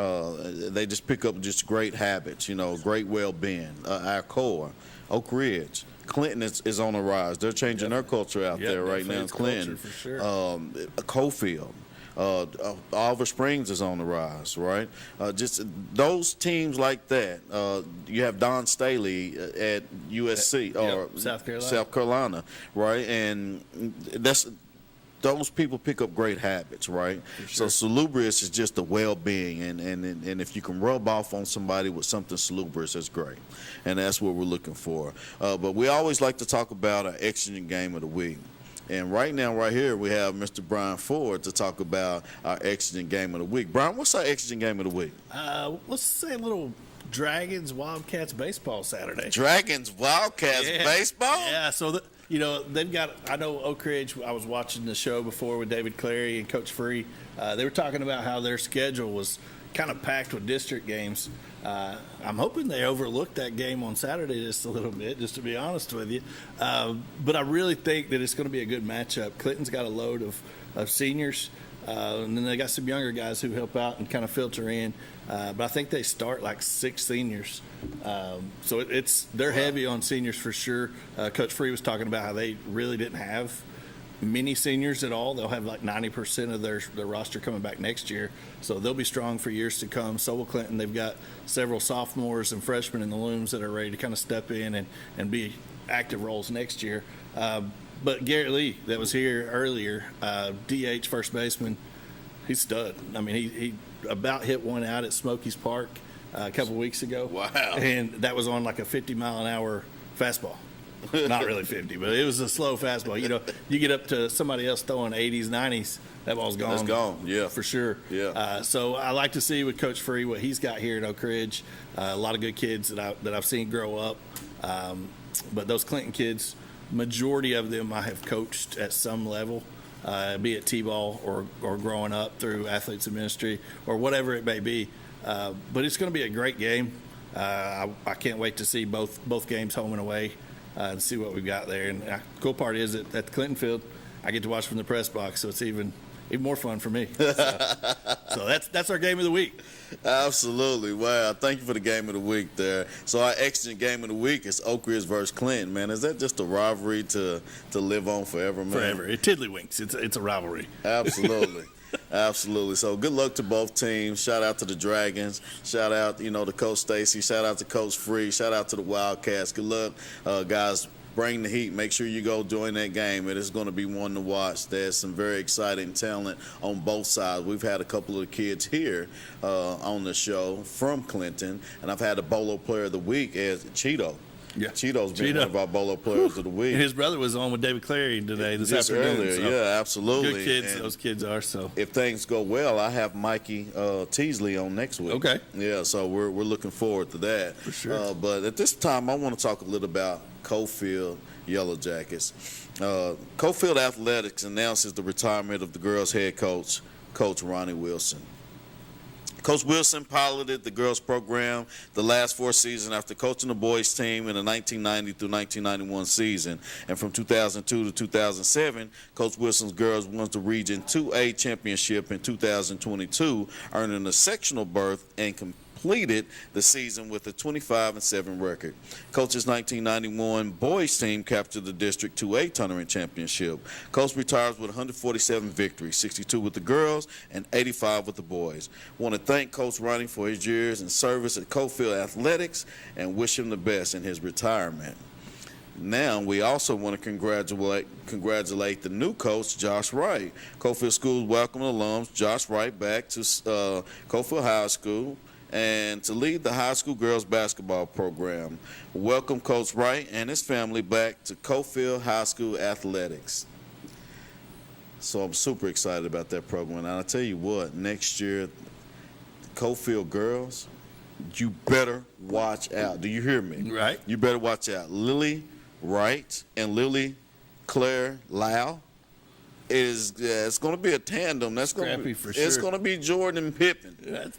Speaker 3: They just pick up just great habits, great well-being. Our core, Oak Ridge, Clinton is on the rise. They're changing their culture out there right now. Clinton,
Speaker 4: for sure.
Speaker 3: Cofield, Oliver Springs is on the rise, right? Just those teams like that. You have Don Staley at USC or
Speaker 4: South Carolina,
Speaker 3: right? And those people pick up great habits, right?
Speaker 4: Sure.
Speaker 3: So salubrious is just the well-being, and if you can rub off on somebody with something salubrious, that's great, and that's what we're looking for. But we always like to talk about our Exigent Game of the Week. And right now, right here, we have Mr. Brian Ford to talk about our Exigent Game of the Week. Brian, what's our Exigent Game of the Week?
Speaker 4: Let's say a little Dragons Wildcats baseball Saturday.
Speaker 3: Dragons Wildcats baseball?
Speaker 4: Yeah, so they've got, I know Oak Ridge, I was watching the show before with David Clary and Coach Free. They were talking about how their schedule was kind of packed with district games. I'm hoping they overlooked that game on Saturday just a little bit, just to be honest with you. But I really think that it's going to be a good matchup. Clinton's got a load of seniors, and then they got some younger guys who help out and kind of filter in. But I think they start like 6 seniors. So they're heavy on seniors for sure. Coach Free was talking about how they really didn't have many seniors at all. They'll have like 90% of their roster coming back next year. So they'll be strong for years to come. So will Clinton. They've got several sophomores and freshmen in the looms that are ready to kind of step in and be active roles next year. But Garrett Lee, that was here earlier, DH first baseman, he's stud. I mean, he about hit one out at Smokies Park a couple weeks ago.
Speaker 3: Wow.
Speaker 4: And that was on like a 50-mile-an-hour fastball. Not really 50, but it was a slow fastball. You get up to somebody else throwing 80s, 90s, that ball's gone.
Speaker 3: It's gone, yeah.
Speaker 4: For sure.
Speaker 3: Yeah.
Speaker 4: So I like to see with Coach Free what he's got here at Oak Ridge. A lot of good kids that I've seen grow up. But those Clinton kids, majority of them I have coached at some level, be it T-ball or growing up through Athletes in Ministry or whatever it may be. But it's going to be a great game. I can't wait to see both games home and away. and see what we've got there. And the cool part is that at the Clinton Field, I get to watch from the press box, so it's even more fun for me. So that's our game of the week.
Speaker 3: Absolutely. Wow. Thank you for the game of the week there. So our Exigent game of the week is Oak Ridge versus Clinton, man. Is that just a rivalry to live on forever, man?
Speaker 4: Forever. It tiddlywinks. It's a rivalry.
Speaker 3: Absolutely. Absolutely. So good luck to both teams. Shout out to the Dragons. Shout out, to Coach Stacy. Shout out to Coach Free. Shout out to the Wildcats. Good luck, guys. Bring the heat. Make sure you go join that game. It is going to be one to watch. There's some very exciting talent on both sides. We've had a couple of kids here on the show from Clinton, and I've had a Bolo Player of the Week as Cheeto. Yeah, Cheeto's been one of our Bolo Players of the week.
Speaker 4: And his brother was on with David Clary today, this afternoon.
Speaker 3: Earlier.
Speaker 4: So
Speaker 3: yeah, absolutely.
Speaker 4: Good kids,
Speaker 3: and
Speaker 4: those kids are. So
Speaker 3: if things go well, I have Mikey Teasley on next week.
Speaker 4: Okay.
Speaker 3: Yeah, so we're looking forward to that.
Speaker 4: For sure.
Speaker 3: But at this time, I want to talk a little about Cofield Yellow Jackets. Cofield Athletics announces the retirement of the girls' head coach, Coach Ronnie Wilson. Coach Wilson piloted the girls program the last 4 seasons after coaching the boys team in the 1990 through 1991 season. And from 2002 to 2007, Coach Wilson's girls won the Region 2A championship in 2022, earning a sectional berth and completed the season with a 25-7 record. Coach's 1991 boys team captured the District 2A tournament championship. Coach retires with 147 victories, 62 with the girls and 85 with the boys. Want to thank Coach Ronnie for his years and service at Cofield Athletics and wish him the best in his retirement. Now, we also want to congratulate the new coach, Josh Wright. Cofield Schools welcome alums Josh Wright back to Cofield High School and to lead the high school girls basketball program. Welcome Coach Wright and his family back to Cofield High School Athletics. So I'm super excited about that program. And I'll tell you what, next year, Cofield girls, you better watch out. Do you hear me?
Speaker 4: Right.
Speaker 3: You better watch out. Lily Wright and Lily Claire Lau. It's going to be a tandem. That's
Speaker 4: Scrappy for sure.
Speaker 3: It's going to be Jordan and Pippen.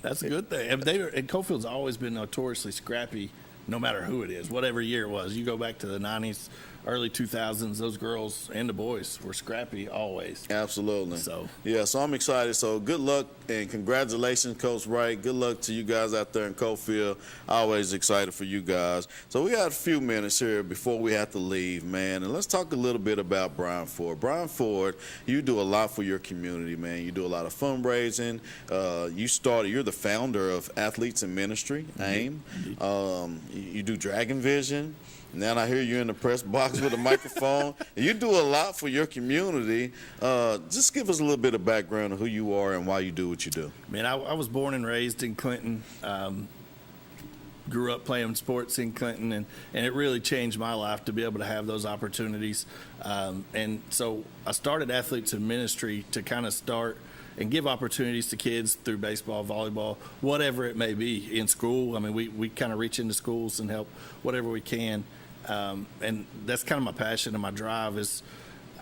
Speaker 4: That's a good thing. And Cofield's always been notoriously scrappy, no matter who it is, whatever year it was. You go back to the 90s, early 2000s, those girls and the boys were scrappy always.
Speaker 3: Absolutely.
Speaker 4: So
Speaker 3: I'm excited. So good luck and congratulations, Coach Wright. Good luck to you guys out there in Cofield. Always excited for you guys. So we got a few minutes here before we have to leave, man. And let's talk a little bit about Brian Ford. Brian Ford, you do a lot for your community, man. You do a lot of fundraising. You're the founder of Athletes in Ministry, AIM. You do Dragon Vision. Now I hear you in the press box with a microphone. You do a lot for your community. Just give us a little bit of background of who you are and why you do what you do.
Speaker 4: Man, I was born and raised in Clinton. Grew up playing sports in Clinton, and it really changed my life to be able to have those opportunities. And so I started Athletes in Ministry to kind of start and give opportunities to kids through baseball, volleyball, whatever it may be in school. I mean, we kind of reach into schools and help whatever we can. And that's kind of my passion and my drive is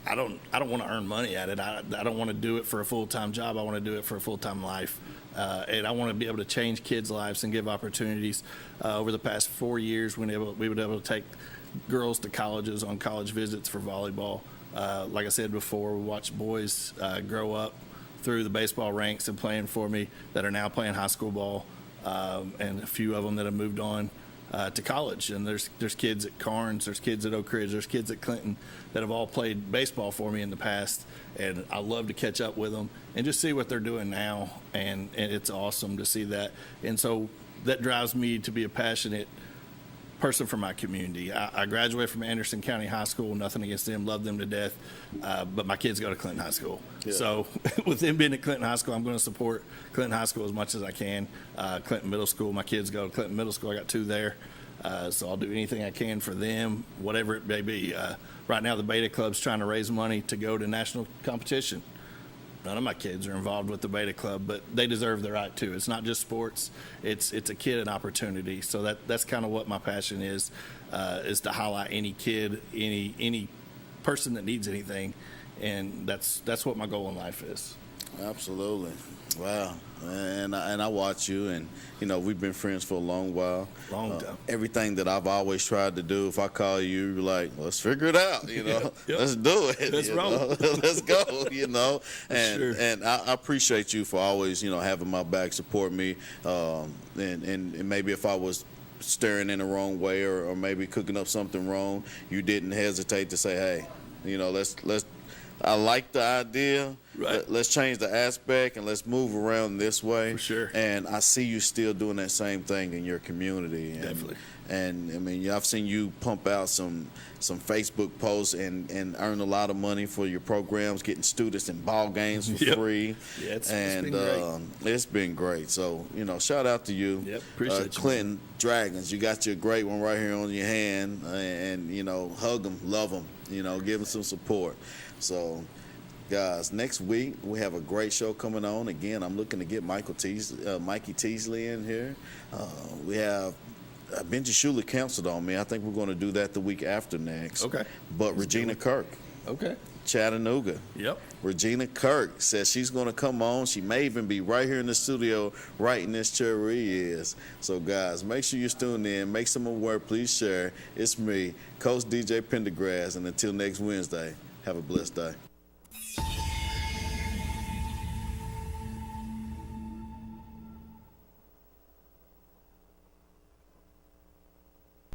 Speaker 4: I don't want to earn money at it. I don't want to do it for a full-time job. I want to do it for a full-time life. And I want to be able to change kids' lives and give opportunities. Over the past 4 years, we were able to take girls to colleges on college visits for volleyball. Like I said before, we watched boys grow up through the baseball ranks and playing for me that are now playing high school ball, and a few of them that have moved on to college. And there's kids at Carnes, there's kids at Oak Ridge, there's kids at Clinton that have all played baseball for me in the past, and I love to catch up with them and just see what they're doing now, and it's awesome to see that. And so that drives me to be a passionate person for my community. I graduated from Anderson County High School, nothing against them, love them to death, but my kids go to Clinton High School. Yeah. So with them being at Clinton High School, I'm going to support Clinton High School as much as I can. Clinton Middle School, my kids go to Clinton Middle School. I got 2 there. So I'll do anything I can for them, whatever it may be. Right now the Beta Club's trying to raise money to go to national competition. None of my kids are involved with the Beta Club, but they deserve the right too. It's not just sports; it's a kid an opportunity. So that's kind of what my passion is to highlight any kid, any person that needs anything, and that's what my goal in life is.
Speaker 3: Absolutely. Wow. And I watch you, and, you know, we've been friends for a long while.
Speaker 4: Long time.
Speaker 3: Everything that I've always tried to do, if I call you, you're like, let's figure it out, you know. Let's do it.
Speaker 4: Let's roll.
Speaker 3: Let's go, you know. And
Speaker 4: Sure.
Speaker 3: and I appreciate you for always, you know, having my back, support me. And maybe if I was staring in the wrong way or maybe cooking up something wrong, you didn't hesitate to say, hey, you know, let's I like the idea.
Speaker 4: Right.
Speaker 3: Let's change the aspect and let's move around this way.
Speaker 4: For sure.
Speaker 3: And I see you still doing that same thing in your community. And,
Speaker 4: Definitely.
Speaker 3: And I mean, I've seen you pump out some Facebook posts and earn a lot of money for your programs, getting students in ball games for free.
Speaker 4: Yeah, it's
Speaker 3: and
Speaker 4: been great.
Speaker 3: It's been great. So, you know, shout out to you.
Speaker 4: Yep, appreciate you.
Speaker 3: Clinton Dragons, you got your great one right here on your hand. And you know, hug them, love them, you know, give them some support. So, guys, next week we have a great show coming on. Again, I'm looking to get Mikey Teasley in here. We have Benji Schuler canceled on me. I think we're going to do that the week after next.
Speaker 4: Okay.
Speaker 3: But Regina Kirk,
Speaker 4: Okay.
Speaker 3: Chattanooga.
Speaker 4: Yep.
Speaker 3: Regina Kirk says she's going to come on. She may even be right here in the studio, right in this chair where he is. So, guys, make sure you're tuned in. Make some aware. Please share. It's me, Coach DJ Pendergrass. And until next Wednesday, have a blessed day.